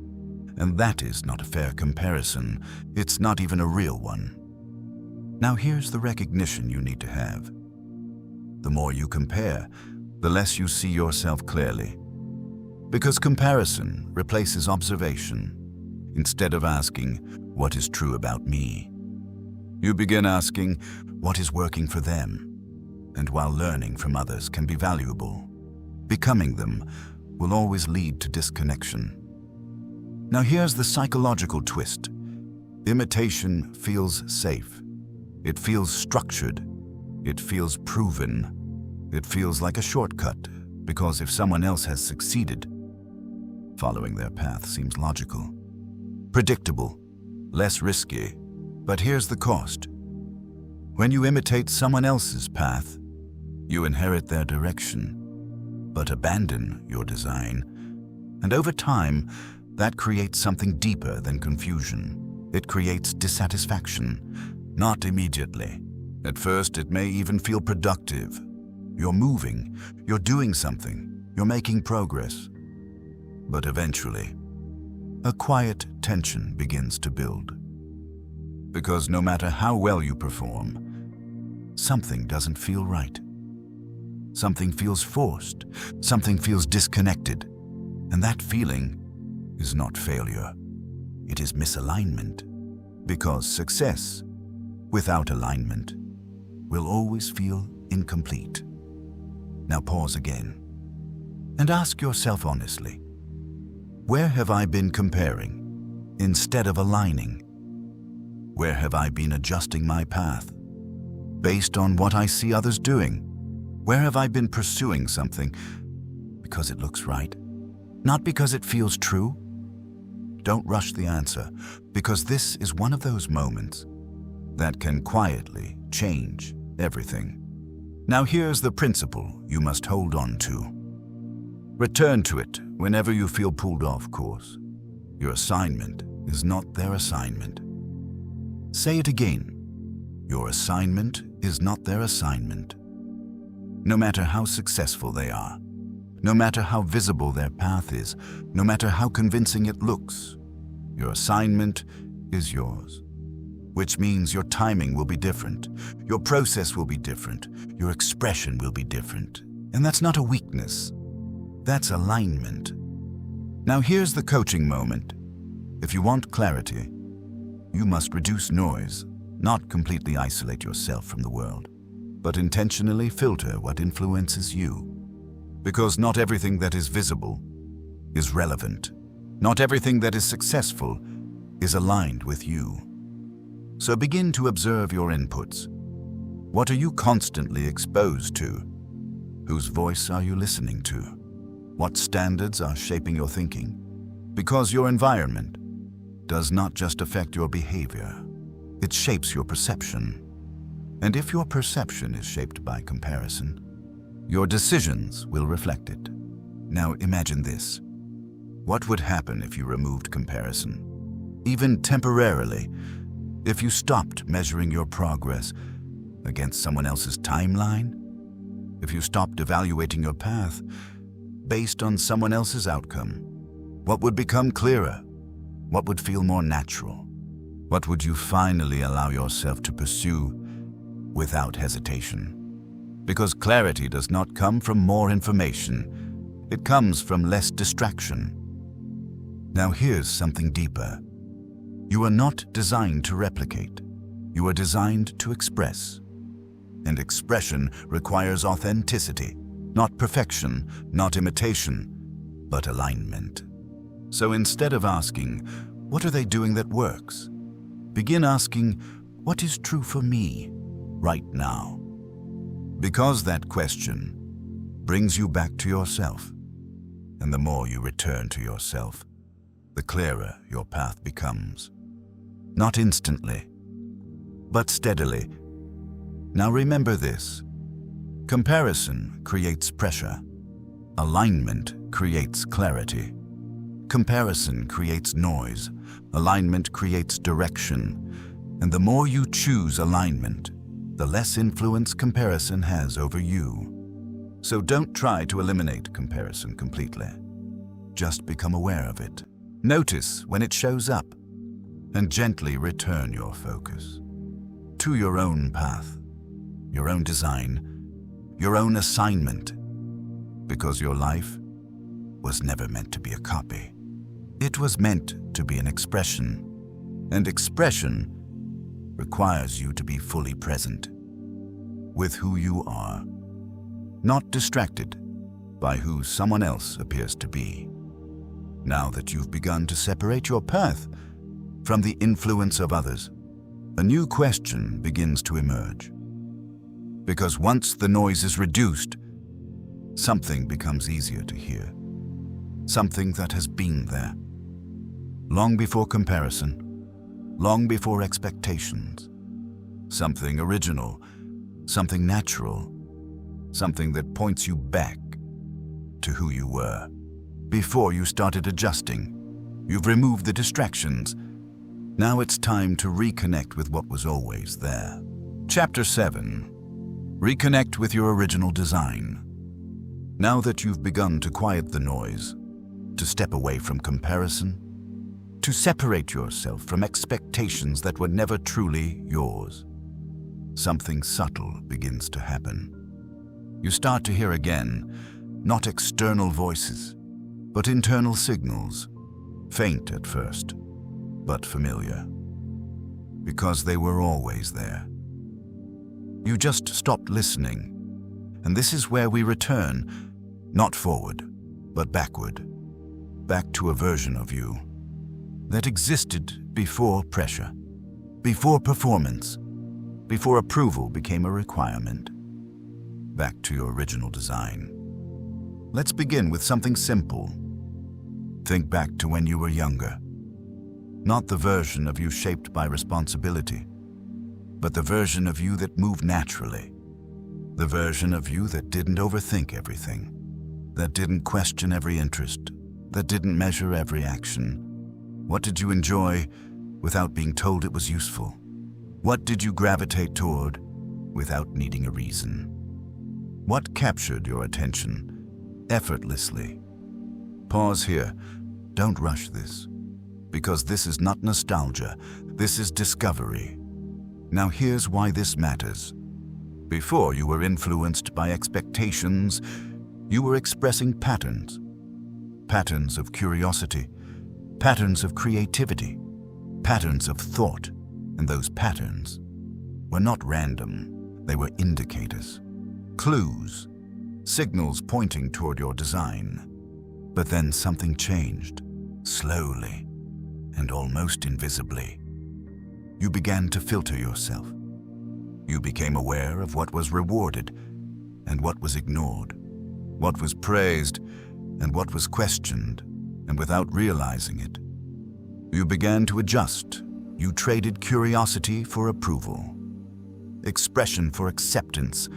And that is not a fair comparison. It's not even a real one. Now here's the recognition you need to have. The more you compare, the less you see yourself clearly. Because comparison replaces observation. Instead of asking, what is true about me? You begin asking, what is working for them? And while learning from others can be valuable, becoming them will always lead to disconnection. Now here's the psychological twist. Imitation feels safe. It feels structured. It feels proven. It feels like a shortcut, because if someone else has succeeded, following their path seems logical, predictable, less risky. But here's the cost. When you imitate someone else's path, you inherit their direction, but abandon your design. And over time, that creates something deeper than confusion. It creates dissatisfaction, not immediately. At first, it may even feel productive. You're moving, you're doing something, you're making progress. But eventually, a quiet tension begins to build. Because no matter how well you perform, something doesn't feel right. Something feels forced, something feels disconnected. And that feeling is not failure. It is misalignment. Because success without alignment will always feel incomplete. Now pause again and ask yourself honestly, where have I been comparing instead of aligning? Where have I been adjusting my path based on what I see others doing? Where have I been pursuing something because it looks right, not because it feels true? Don't rush the answer, because this is one of those moments that can quietly change everything. Now here's the principle you must hold on to. Return to it whenever you feel pulled off course. Your assignment is not their assignment. Say it again. Your assignment is not their assignment. No matter how successful they are, no matter how visible their path is, no matter how convincing it looks, your assignment is yours. Which means your timing will be different, your process will be different, your expression will be different. And that's not a weakness. That's alignment. Now here's the coaching moment. If you want clarity, you must reduce noise, not completely isolate yourself from the world, but intentionally filter what influences you. Because not everything that is visible is relevant. Not everything that is successful is aligned with you. So begin to observe your inputs. What are you constantly exposed to? Whose voice are you listening to? What standards are shaping your thinking? Because your environment does not just affect your behavior, it shapes your perception. And if your perception is shaped by comparison, your decisions will reflect it. Now imagine this. What would happen if you removed comparison? Even temporarily, if you stopped measuring your progress against someone else's timeline? If you stopped evaluating your path based on someone else's outcome? What would become clearer? What would feel more natural? What would you finally allow yourself to pursue without hesitation? Because clarity does not come from more information. It comes from less distraction. Now here's something deeper. You are not designed to replicate. You are designed to express. And expression requires authenticity, not perfection, not imitation, but alignment. So instead of asking, what are they doing that works? Begin asking, what is true for me right now? Because that question brings you back to yourself. And the more you return to yourself, the clearer your path becomes. Not instantly, but steadily. Now remember this. Comparison creates pressure. Alignment creates clarity. Comparison creates noise. Alignment creates direction. And the more you choose alignment, the less influence comparison has over you. So don't try to eliminate comparison completely. Just become aware of it. Notice when it shows up, and gently return your focus to your own path, your own design, your own assignment, because your life was never meant to be a copy. It was meant to be an expression, and expression requires you to be fully present with who you are, not distracted by who someone else appears to be. Now that you've begun to separate your path from the influence of others, a new question begins to emerge. Because once the noise is reduced, something becomes easier to hear. Something that has been there, long before comparison, long before expectations. Something original, something natural, something that points you back to who you were. Before you started adjusting, you've removed the distractions. Now it's time to reconnect with what was always there. Chapter 7. Reconnect with your original design. Now that you've begun to quiet the noise, to step away from comparison, to separate yourself from expectations that were never truly yours, something subtle begins to happen. You start to hear again, not external voices, but internal signals, faint at first, but familiar, because they were always there. You just stopped listening, and this is where we return, not forward, but backward, back to a version of you that existed before pressure, before performance, before approval became a requirement. Back to your original design. Let's begin with something simple. Think back to when you were younger. Not the version of you shaped by responsibility, but the version of you that moved naturally. The version of you that didn't overthink everything, that didn't question every interest, that didn't measure every action. What did you enjoy without being told it was useful? What did you gravitate toward without needing a reason? What captured your attention effortlessly? Pause here. Don't rush this, because this is not nostalgia. This is discovery. Now here's why this matters. Before you were influenced by expectations, you were expressing patterns. Patterns of curiosity, patterns of creativity, patterns of thought. And those patterns were not random. They were indicators, clues, signals pointing toward your design. But then something changed, slowly and almost invisibly. You began to filter yourself. You became aware of what was rewarded and what was ignored, what was praised and what was questioned, and without realizing it, you began to adjust. You traded curiosity for approval, expression for acceptance,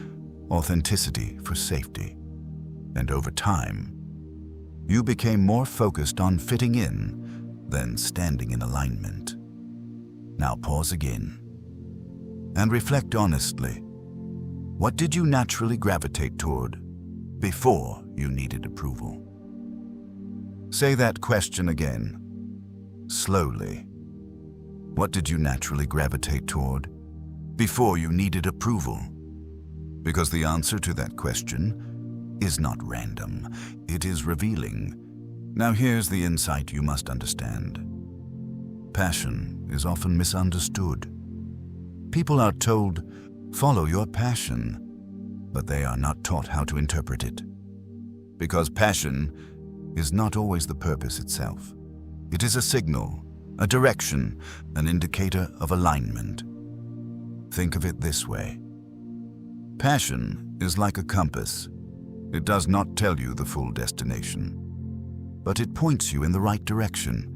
authenticity for safety. And over time, you became more focused on fitting in than standing in alignment. Now pause again and reflect honestly. What did you naturally gravitate toward before you needed approval? Say that question again, slowly. What did you naturally gravitate toward before you needed approval? Because the answer to that question is not random. It is revealing. Now here's the insight you must understand. Passion is often misunderstood. People are told, follow your passion, but they are not taught how to interpret it. Because passion is not always the purpose itself. It is a signal, A direction, an indicator of alignment. Think of it this way. Passion is like a compass. It does not tell you the full destination, but it points you in the right direction.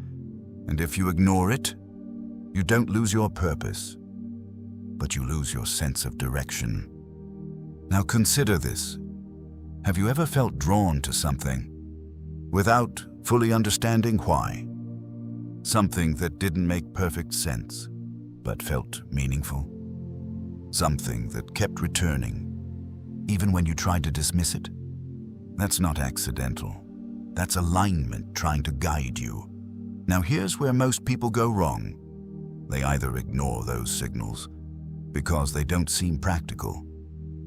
And if you ignore it, you don't lose your purpose, but you lose your sense of direction. Now consider this. Have you ever felt drawn to something without fully understanding why? Something that didn't make perfect sense, but felt meaningful. Something that kept returning, even when you tried to dismiss it. That's not accidental. That's alignment trying to guide you. Now here's where most people go wrong. They either ignore those signals because they don't seem practical,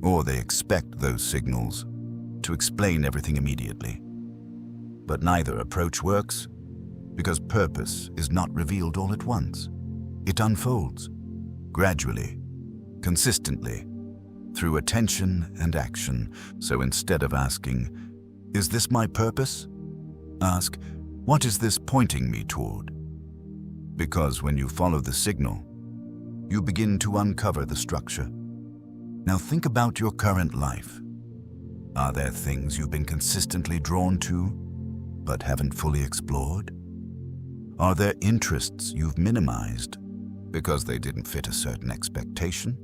or they expect those signals to explain everything immediately. But neither approach works, because purpose is not revealed all at once. It unfolds, gradually, consistently, through attention and action. So instead of asking, "Is this my purpose?" ask, "What is this pointing me toward?" Because when you follow the signal, you begin to uncover the structure. Now think about your current life. Are there things you've been consistently drawn to, but haven't fully explored? Are there interests you've minimized because they didn't fit a certain expectation?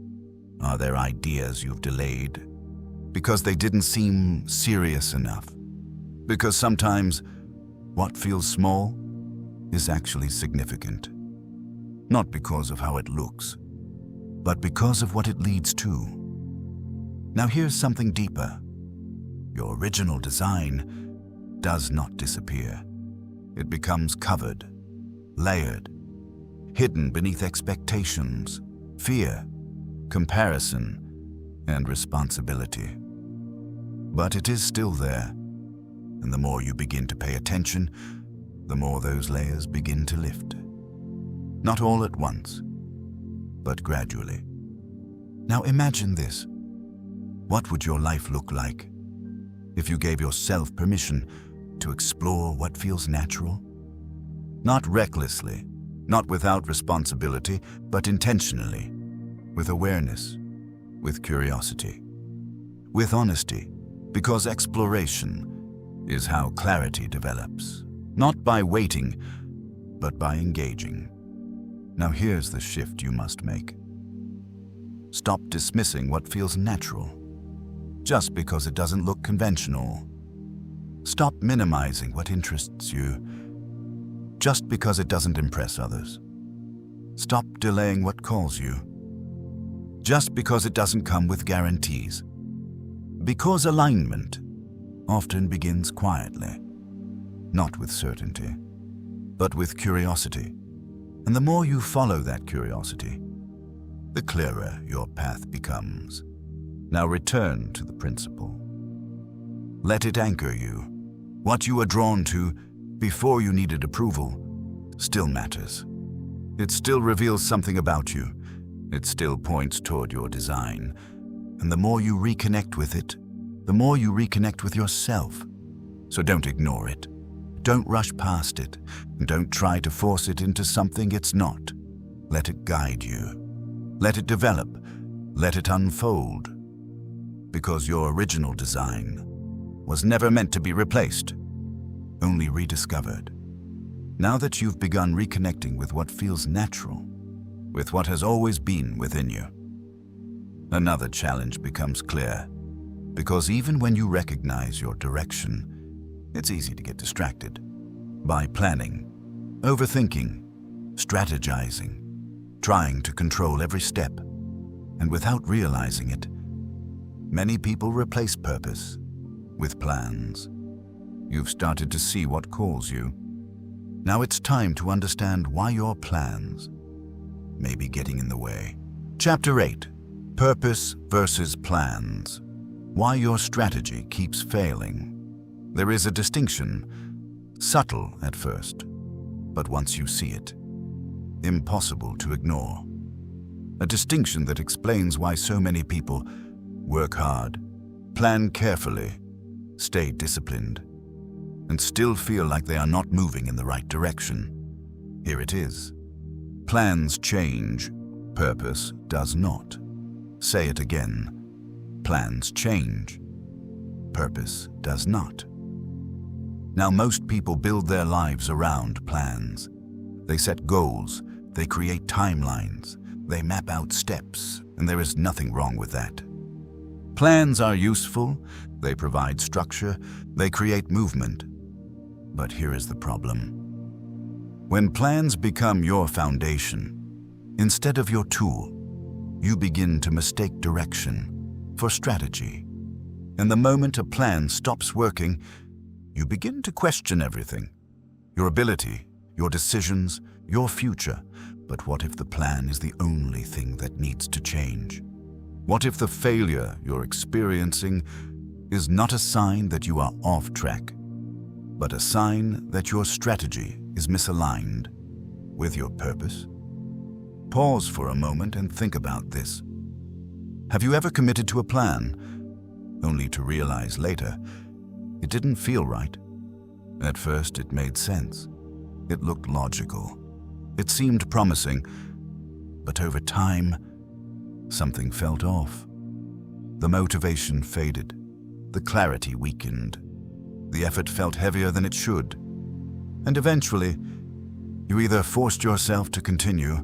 Are there ideas you've delayed because they didn't seem serious enough? Because sometimes what feels small is actually significant, not because of how it looks, but because of what it leads to. Now here's something deeper. Your original design does not disappear. It becomes covered, layered, hidden beneath expectations, fear, comparison, and responsibility. But it is still there, and the more you begin to pay attention, the more those layers begin to lift. Not all at once, but gradually. Now imagine this. What would your life look like if you gave yourself permission to explore what feels natural? Not recklessly, not without responsibility, but intentionally, with awareness, with curiosity, with honesty, because exploration is how clarity develops, not by waiting, but by engaging. Now here's the shift you must make. Stop dismissing what feels natural just because it doesn't look conventional. Stop minimizing what interests you just because it doesn't impress others. Stop delaying what calls you just because it doesn't come with guarantees. Because alignment often begins quietly, not with certainty, but with curiosity. And the more you follow that curiosity, the clearer your path becomes. Now return to the principle. Let it anchor you. What you were drawn to before you needed approval still matters. It still reveals something about you. It still points toward your design. And the more you reconnect with it, the more you reconnect with yourself. So don't ignore it. Don't rush past it. And don't try to force it into something it's not. Let it guide you. Let it develop. Let it unfold. Because your original design was never meant to be replaced, only rediscovered. Now that you've begun reconnecting with what feels natural, with what has always been within you, another challenge becomes clear. Because even when you recognize your direction, it's easy to get distracted by planning, overthinking, strategizing, trying to control every step. And without realizing it, many people replace purpose with plans. You've started to see what calls you. Now it's time to understand why your plans may be getting in the way. Chapter 8. Purpose versus plans. Why your strategy keeps failing. There is a distinction, subtle at first, but once you see it, impossible to ignore. A distinction that explains why so many people work hard, plan carefully, stay disciplined, and still feel like they are not moving in the right direction. Here it is. Plans change, purpose does not. Say it again. Plans change, purpose does not. Now, most people build their lives around plans. They set goals, they create timelines, they map out steps, and there is nothing wrong with that. Plans are useful, they provide structure, they create movement. But here is the problem. When plans become your foundation, instead of your tool, you begin to mistake direction for strategy. And the moment a plan stops working, you begin to question everything. Your ability, your decisions, your future. But what if the plan is the only thing that needs to change? What if the failure you're experiencing is not a sign that you are off track, but a sign that your strategy is misaligned with your purpose? Pause for a moment and think about this. Have you ever committed to a plan, only to realize later it didn't feel right? At first it made sense. It looked logical. It seemed promising, but over time, something felt off. The motivation faded. The clarity weakened. The effort felt heavier than it should. And eventually, you either forced yourself to continue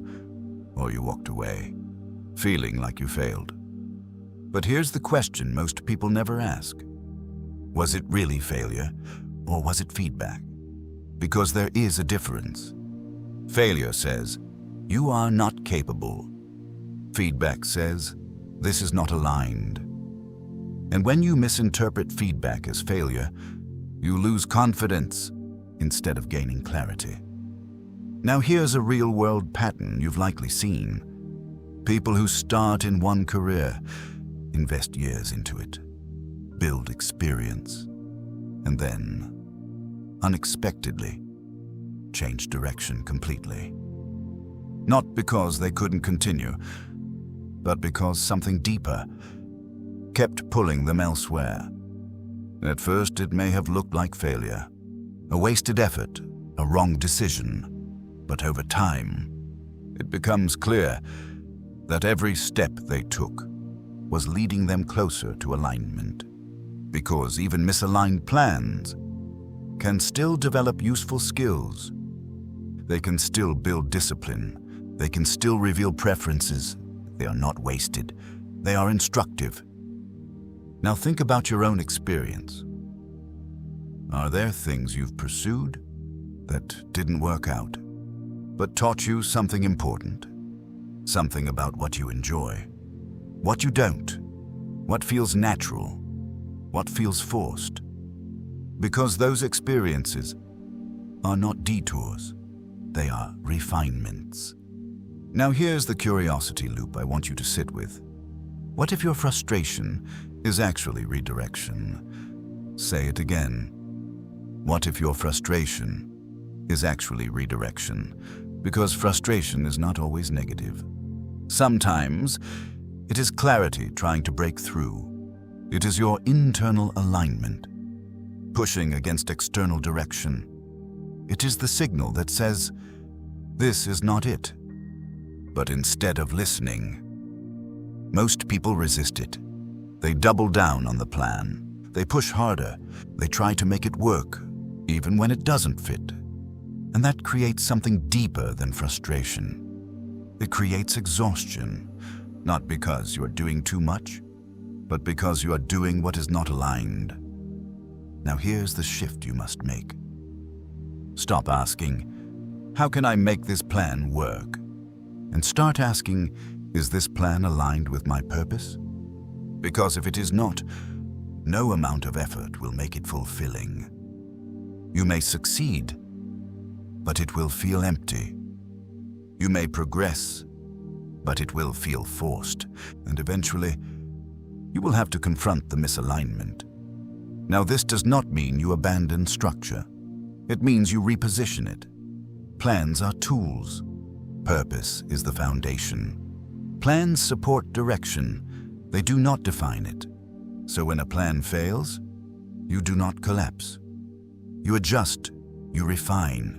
or you walked away, feeling like you failed. But here's the question most people never ask. Was it really failure or was it feedback? Because there is a difference. Failure says, you are not capable. Feedback says, this is not aligned. And when you misinterpret feedback as failure, you lose confidence instead of gaining clarity. Now here's a real-world pattern you've likely seen. People who start in one career, invest years into it, build experience, and then, unexpectedly, change direction completely. Not because they couldn't continue, but because something deeper kept pulling them elsewhere. At first, it may have looked like failure, a wasted effort, a wrong decision. But over time, it becomes clear that every step they took was leading them closer to alignment. Because even misaligned plans can still develop useful skills. They can still build discipline. They can still reveal preferences. They are not wasted. They are instructive. Now think about your own experience. Are there things you've pursued that didn't work out, but taught you something important? Something about what you enjoy, what you don't, what feels natural, what feels forced? Because those experiences are not detours, they are refinements. Now here's the curiosity loop I want you to sit with. What if your frustration is actually redirection? Say it again. What if your frustration is actually redirection? Because frustration is not always negative. Sometimes it is clarity trying to break through. It is your internal alignment, pushing against external direction. It is the signal that says, this is not it. But instead of listening, most people resist it. They double down on the plan. They push harder. They try to make it work, even when it doesn't fit. And that creates something deeper than frustration. It creates exhaustion, not because you are doing too much, but because you are doing what is not aligned. Now here's the shift you must make. Stop asking, how can I make this plan work? And start asking, is this plan aligned with my purpose? Because if it is not, no amount of effort will make it fulfilling. You may succeed, but it will feel empty. You may progress, but it will feel forced, and eventually, you will have to confront the misalignment. Now, this does not mean you abandon structure. It means you reposition it. Plans are tools. Purpose is the foundation. Plans support direction. They do not define it. So when a plan fails, you do not collapse. You adjust, you refine.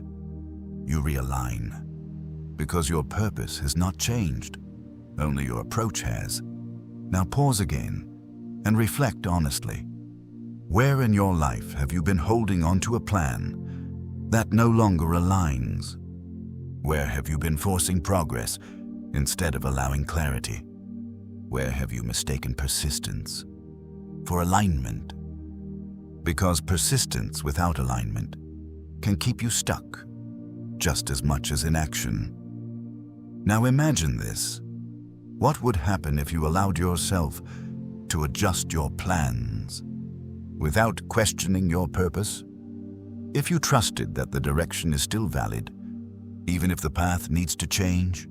you realign. Because your purpose has not changed, only your approach has. Now pause again and reflect honestly. Where in your life have you been holding on to a plan that no longer aligns? Where have you been forcing progress instead of allowing clarity? Where have you mistaken persistence for alignment? Because persistence without alignment can keep you stuck just as much as inaction. Now imagine this. What would happen if you allowed yourself to adjust your plans without questioning your purpose? If you trusted that the direction is still valid, even if the path needs to change?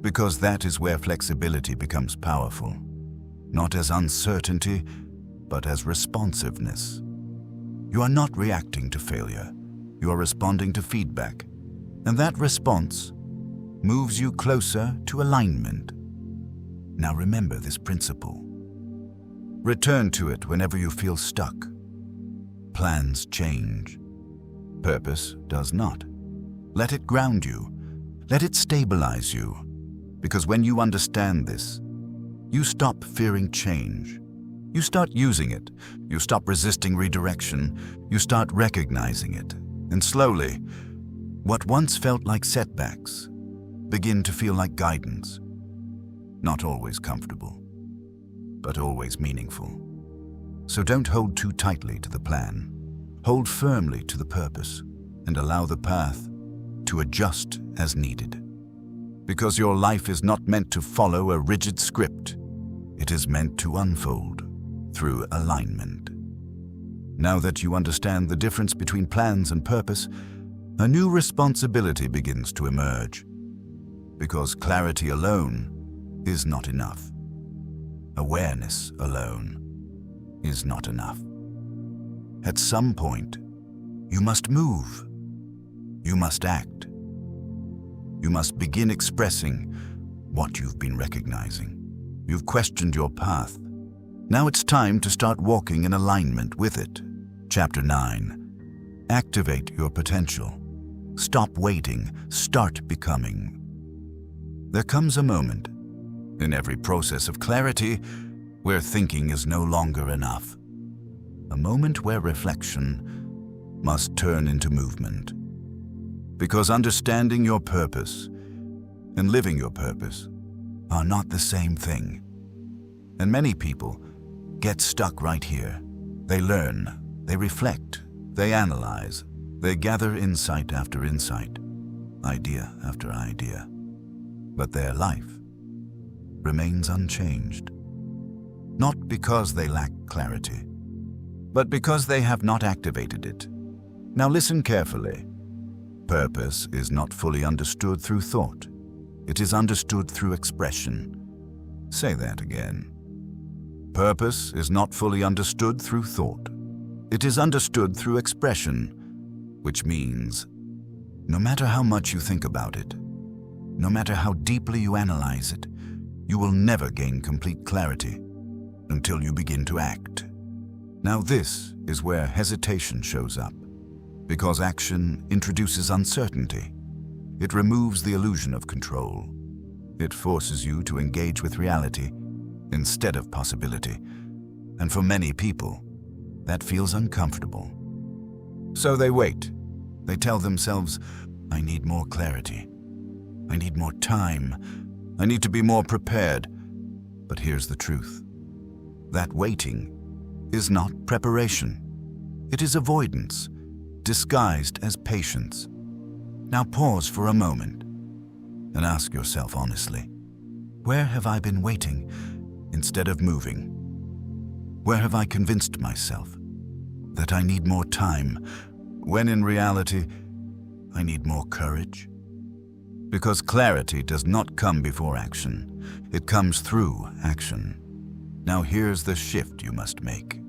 Because that is where flexibility becomes powerful, not as uncertainty, but as responsiveness. You are not reacting to failure, you are responding to feedback, and that response moves you closer to alignment. Now remember this principle. Return to it whenever you feel stuck. Plans change. Purpose does not. Let it ground you. Let it stabilize you. Because when you understand this, you stop fearing change. You start using it. You stop resisting redirection. You start recognizing it. And slowly, what once felt like setbacks begin to feel like guidance. Not always comfortable, but always meaningful. So don't hold too tightly to the plan. Hold firmly to the purpose and allow the path to adjust as needed. Because your life is not meant to follow a rigid script. It is meant to unfold through alignment. Now that you understand the difference between plans and purpose, a new responsibility begins to emerge. Because clarity alone is not enough. Awareness alone is not enough. At some point, you must move. You must act. You must begin expressing what you've been recognizing. You've questioned your path. Now it's time to start walking in alignment with it. Chapter 9. Activate your potential. Stop waiting. Start becoming. There comes a moment in every process of clarity where thinking is no longer enough. A moment where reflection must turn into movement. Because understanding your purpose and living your purpose are not the same thing. And many people get stuck right here. They learn, they reflect, they analyze, they gather insight after insight, idea after idea. But their life remains unchanged. Not because they lack clarity, but because they have not activated it. Now listen carefully. Purpose is not fully understood through thought. It is understood through expression. Say that again. Purpose is not fully understood through thought. It is understood through expression, which means no matter how much you think about it, no matter how deeply you analyze it, you will never gain complete clarity until you begin to act. Now this is where hesitation shows up, because action introduces uncertainty. It removes the illusion of control. It forces you to engage with reality instead of possibility. And for many people, that feels uncomfortable. So they wait. They tell themselves, I need more clarity. I need more time. I need to be more prepared. But here's the truth. That waiting is not preparation. It is avoidance, disguised as patience. Now pause for a moment and ask yourself honestly, where have I been waiting instead of moving? Where have I convinced myself that I need more time, when in reality, I need more courage? Because clarity does not come before action. It comes through action. Now here's the shift you must make.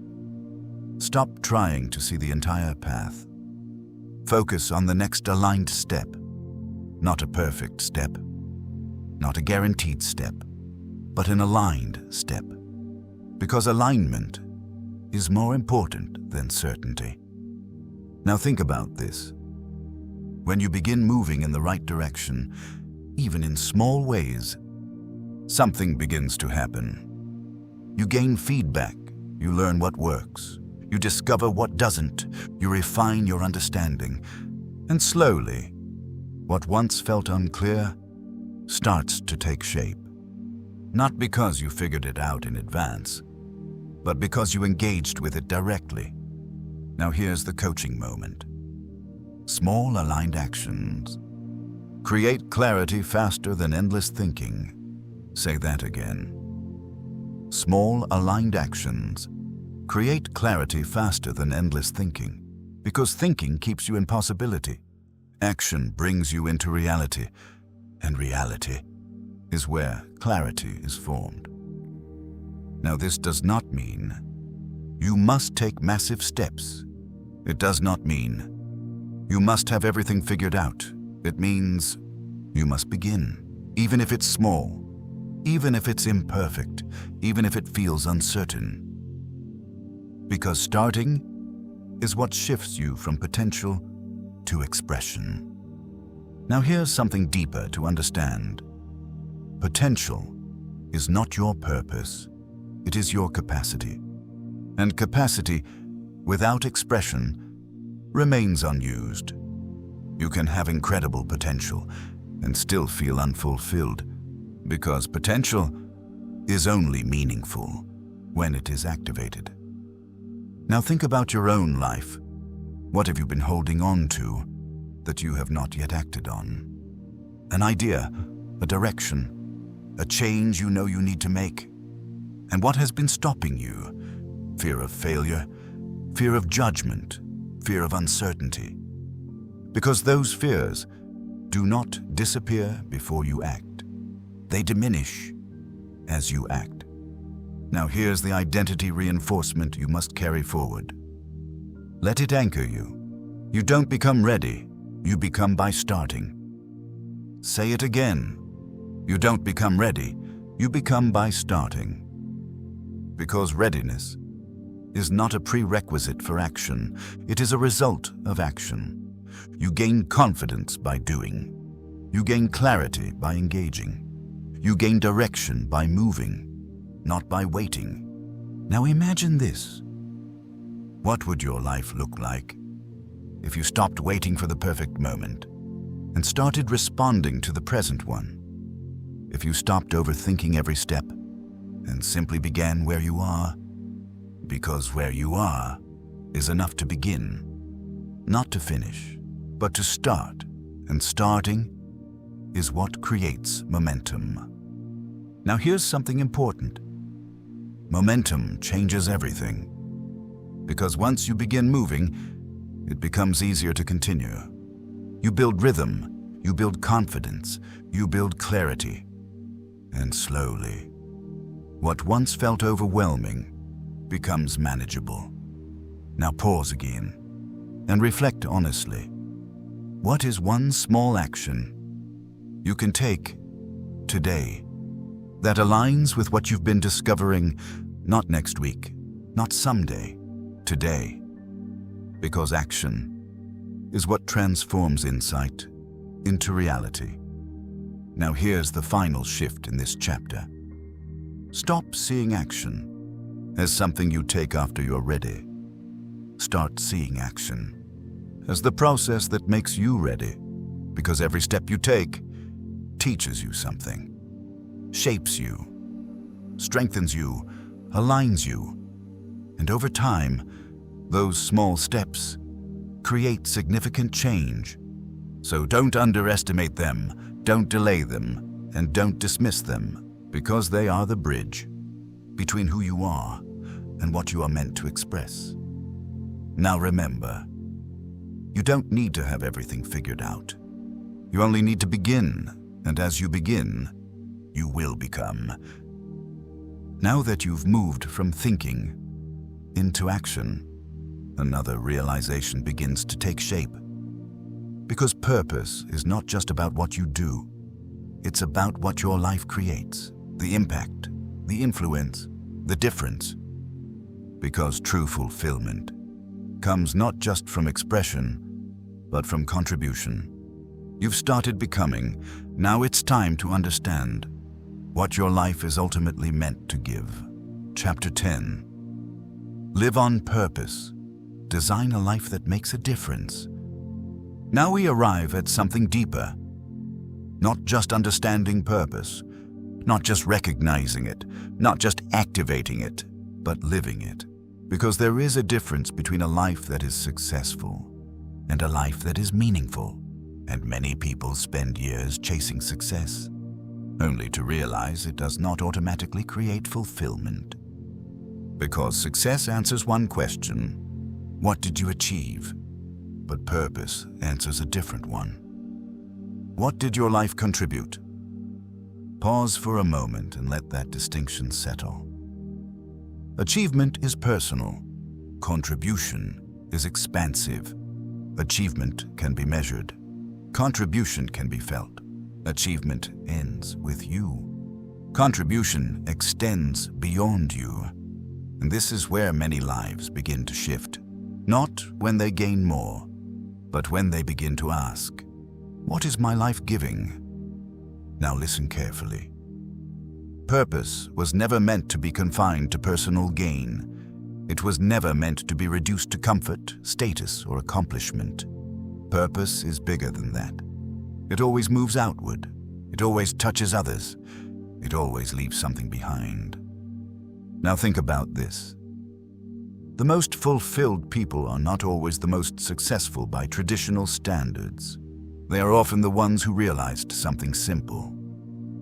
Stop trying to see the entire path. Focus on the next aligned step, not a perfect step, not a guaranteed step, but an aligned step. Because alignment is more important than certainty. Now think about this. When you begin moving in the right direction, even in small ways, something begins to happen. You gain feedback, you learn what works, you discover what doesn't, you refine your understanding, and slowly, what once felt unclear starts to take shape. Not because you figured it out in advance, but because you engaged with it directly. Now here's the coaching moment. Small aligned actions create clarity faster than endless thinking. Say that again. Small aligned actions create clarity faster than endless thinking, because thinking keeps you in possibility. Action brings you into reality, and reality is where clarity is formed. Now, this does not mean you must take massive steps. It does not mean you must have everything figured out. It means you must begin, even if it's small, even if it's imperfect, even if it feels uncertain. Because starting is what shifts you from potential to expression. Now here's something deeper to understand. Potential is not your purpose, it is your capacity. And capacity without expression remains unused. You can have incredible potential and still feel unfulfilled, because potential is only meaningful when it is activated. Now think about your own life. What have you been holding on to that you have not yet acted on? An idea, a direction, a change you know you need to make. And what has been stopping you? Fear of failure, fear of judgment, fear of uncertainty. Because those fears do not disappear before you act. They diminish as you act. Now here's the identity reinforcement you must carry forward. Let it anchor you. You don't become ready, you become by starting. Say it again. You don't become ready, you become by starting. Because readiness is not a prerequisite for action, it is a result of action. You gain confidence by doing. You gain clarity by engaging. You gain direction by moving, not by waiting. Now imagine this. What would your life look like if you stopped waiting for the perfect moment and started responding to the present one? If you stopped overthinking every step and simply began where you are, because where you are is enough to begin, not to finish, but to start, and starting is what creates momentum. Now here's something important. Momentum changes everything, because once you begin moving, it becomes easier to continue. You build rhythm, you build confidence, you build clarity, and slowly, what once felt overwhelming becomes manageable. Now pause again and reflect honestly. What is one small action you can take today that aligns with what you've been discovering, not next week, not someday, today? Because action is what transforms insight into reality. Now here's the final shift in this chapter. Stop seeing action as something you take after you're ready. Start seeing action as the process that makes you ready, because every step you take teaches you something, shapes you, strengthens you, aligns you, and over time, those small steps create significant change. So don't underestimate them, don't delay them, and don't dismiss them, because they are the bridge between who you are and what you are meant to express. Now remember, you don't need to have everything figured out. You only need to begin, and as you begin, you will become. Now that you've moved from thinking into action, another realization begins to take shape. Because purpose is not just about what you do, it's about what your life creates, the impact, the influence, the difference. Because true fulfillment comes not just from expression, but from contribution. You've started becoming. Now it's time to understand what your life is ultimately meant to give. Chapter 10. Live on purpose. Design a life that makes a difference. Now we arrive at something deeper. Not just understanding purpose, not just recognizing it, not just activating it, but living it. Because there is a difference between a life that is successful and a life that is meaningful. And many people spend years chasing success, only to realize it does not automatically create fulfillment. Because success answers one question: what did you achieve? But purpose answers a different one. What did your life contribute? Pause for a moment and let that distinction settle. Achievement is personal. Contribution is expansive. Achievement can be measured. Contribution can be felt. Achievement ends with you. Contribution extends beyond you. And this is where many lives begin to shift. Not when they gain more, but when they begin to ask, what is my life giving? Now listen carefully. Purpose was never meant to be confined to personal gain. It was never meant to be reduced to comfort, status, or accomplishment. Purpose is bigger than that. It always moves outward. It always touches others. It always leaves something behind. Now think about this. The most fulfilled people are not always the most successful by traditional standards. They are often the ones who realized something simple: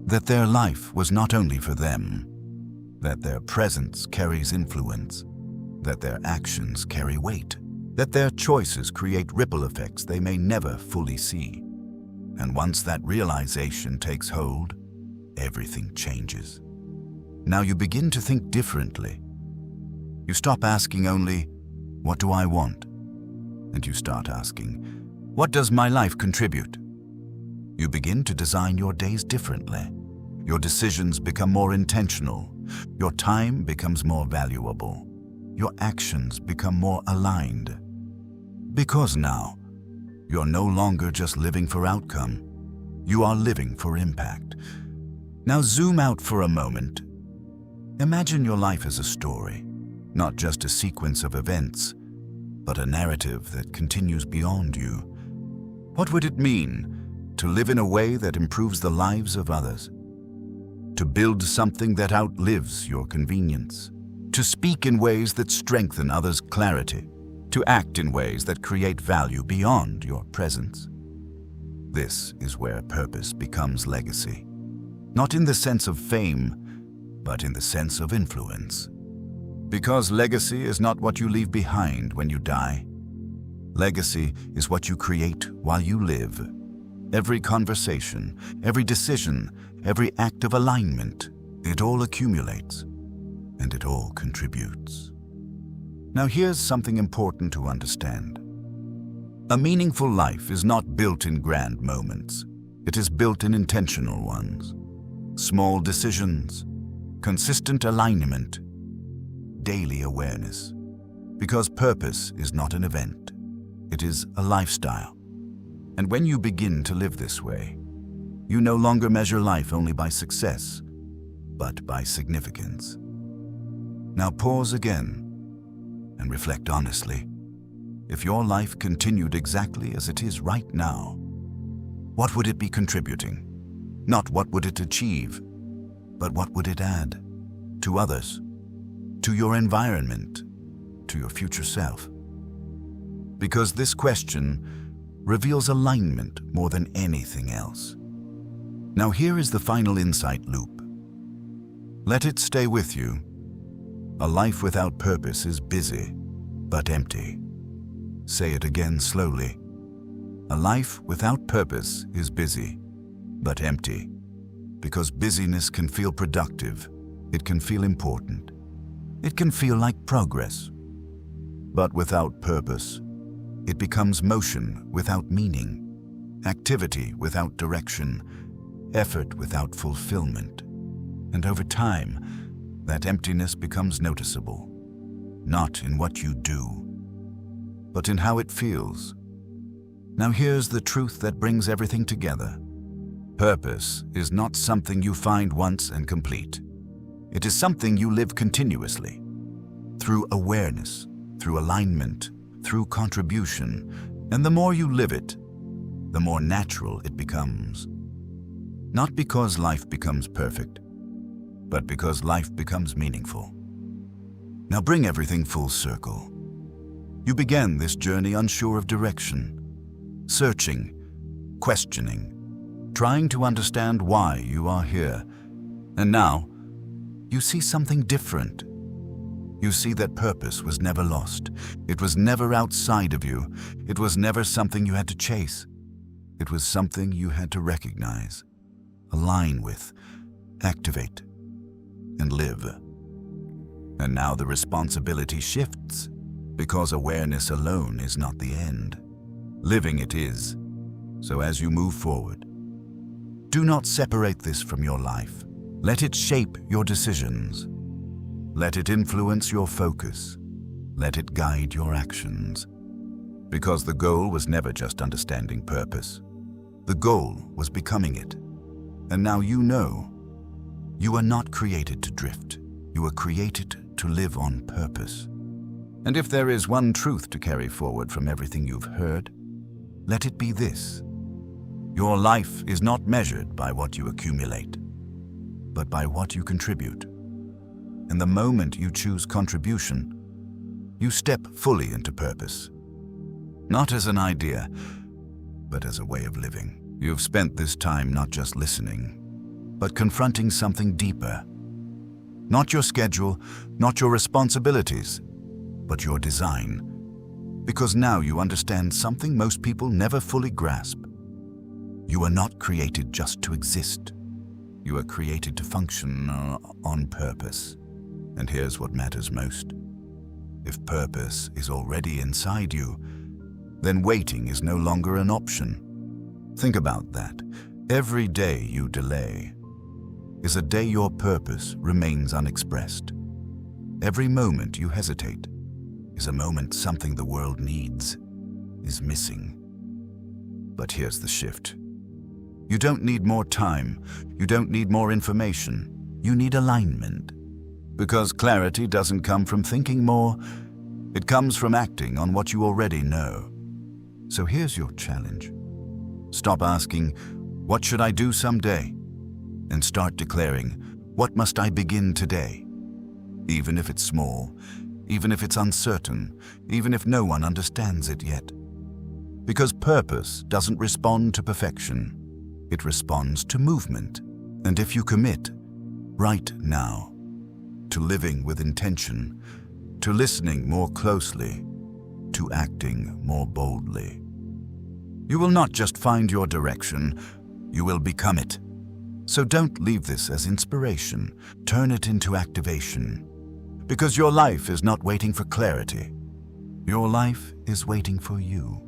that their life was not only for them, that their presence carries influence, that their actions carry weight, that their choices create ripple effects they may never fully see. And once that realization takes hold, everything changes. Now you begin to think differently. You stop asking only, what do I want? And you start asking, what does my life contribute? You begin to design your days differently. Your decisions become more intentional. Your time becomes more valuable. Your actions become more aligned. Because now, you're no longer just living for outcome. You are living for impact. Now zoom out for a moment. Imagine your life as a story, not just a sequence of events, but a narrative that continues beyond you. What would it mean to live in a way that improves the lives of others? To build something that outlives your convenience? To speak in ways that strengthen others' clarity? To act in ways that create value beyond your presence? This is where purpose becomes legacy. Not in the sense of fame, but in the sense of influence. Because legacy is not what you leave behind when you die. Legacy is what you create while you live. Every conversation, every decision, every act of alignment, it all accumulates, and it all contributes. Now here's something important to understand. A meaningful life is not built in grand moments. It is built in intentional ones. Small decisions, consistent alignment, daily awareness. Because purpose is not an event. It is a lifestyle. And when you begin to live this way, you no longer measure life only by success, but by significance. Now pause again and reflect honestly. If your life continued exactly as it is right now, what would it be contributing? Not what would it achieve, but what would it add to others, to your environment, to your future self? Because this question reveals alignment more than anything else. Now here is the final insight loop. Let it stay with you. A life without purpose is busy, but empty. Say it again slowly. A life without purpose is busy, but empty. Because busyness can feel productive, it can feel important, it can feel like progress. But without purpose, it becomes motion without meaning, activity without direction, effort without fulfillment. And over time, that emptiness becomes noticeable, not in what you do, but in how it feels. Now here's the truth that brings everything together. Purpose is not something you find once and complete. It is something you live continuously. Through awareness, through alignment, through contribution, and the more you live it, the more natural it becomes. Not because life becomes perfect, but because life becomes meaningful. Now bring everything full circle. You began this journey unsure of direction, searching, questioning, trying to understand why you are here. And now, you see something different. You see that purpose was never lost. It was never outside of you. It was never something you had to chase. It was something you had to recognize, align with, activate, and live. And now the responsibility shifts, because awareness alone is not the end. Living it is. So as you move forward, do not separate this from your life. Let it shape your decisions. Let it influence your focus. Let it guide your actions. Because the goal was never just understanding purpose. The goal was becoming it. And now you know, you are not created to drift. You are created to live on purpose. And if there is one truth to carry forward from everything you've heard, let it be this. Your life is not measured by what you accumulate, but by what you contribute. And the moment you choose contribution, you step fully into purpose. Not as an idea, but as a way of living. You've spent this time not just listening, but confronting something deeper. Not your schedule, not your responsibilities, but your design. Because now you understand something most people never fully grasp. You are not created just to exist. You are created to function on purpose. And here's what matters most. If purpose is already inside you, then waiting is no longer an option. Think about that. Every day you delay is a day your purpose remains unexpressed. Every moment you hesitate is a moment something the world needs is missing. But here's the shift. You don't need more time. You don't need more information. You need alignment. Because clarity doesn't come from thinking more. It comes from acting on what you already know. So here's your challenge. Stop asking, what should I do someday? And start declaring, what must I begin today? Even if it's small, even if it's uncertain, even if no one understands it yet. Because purpose doesn't respond to perfection. It responds to movement. And if you commit, right now, to living with intention, to listening more closely, to acting more boldly, you will not just find your direction, you will become it. So don't leave this as inspiration, turn it into activation. Because your life is not waiting for clarity. Your life is waiting for you.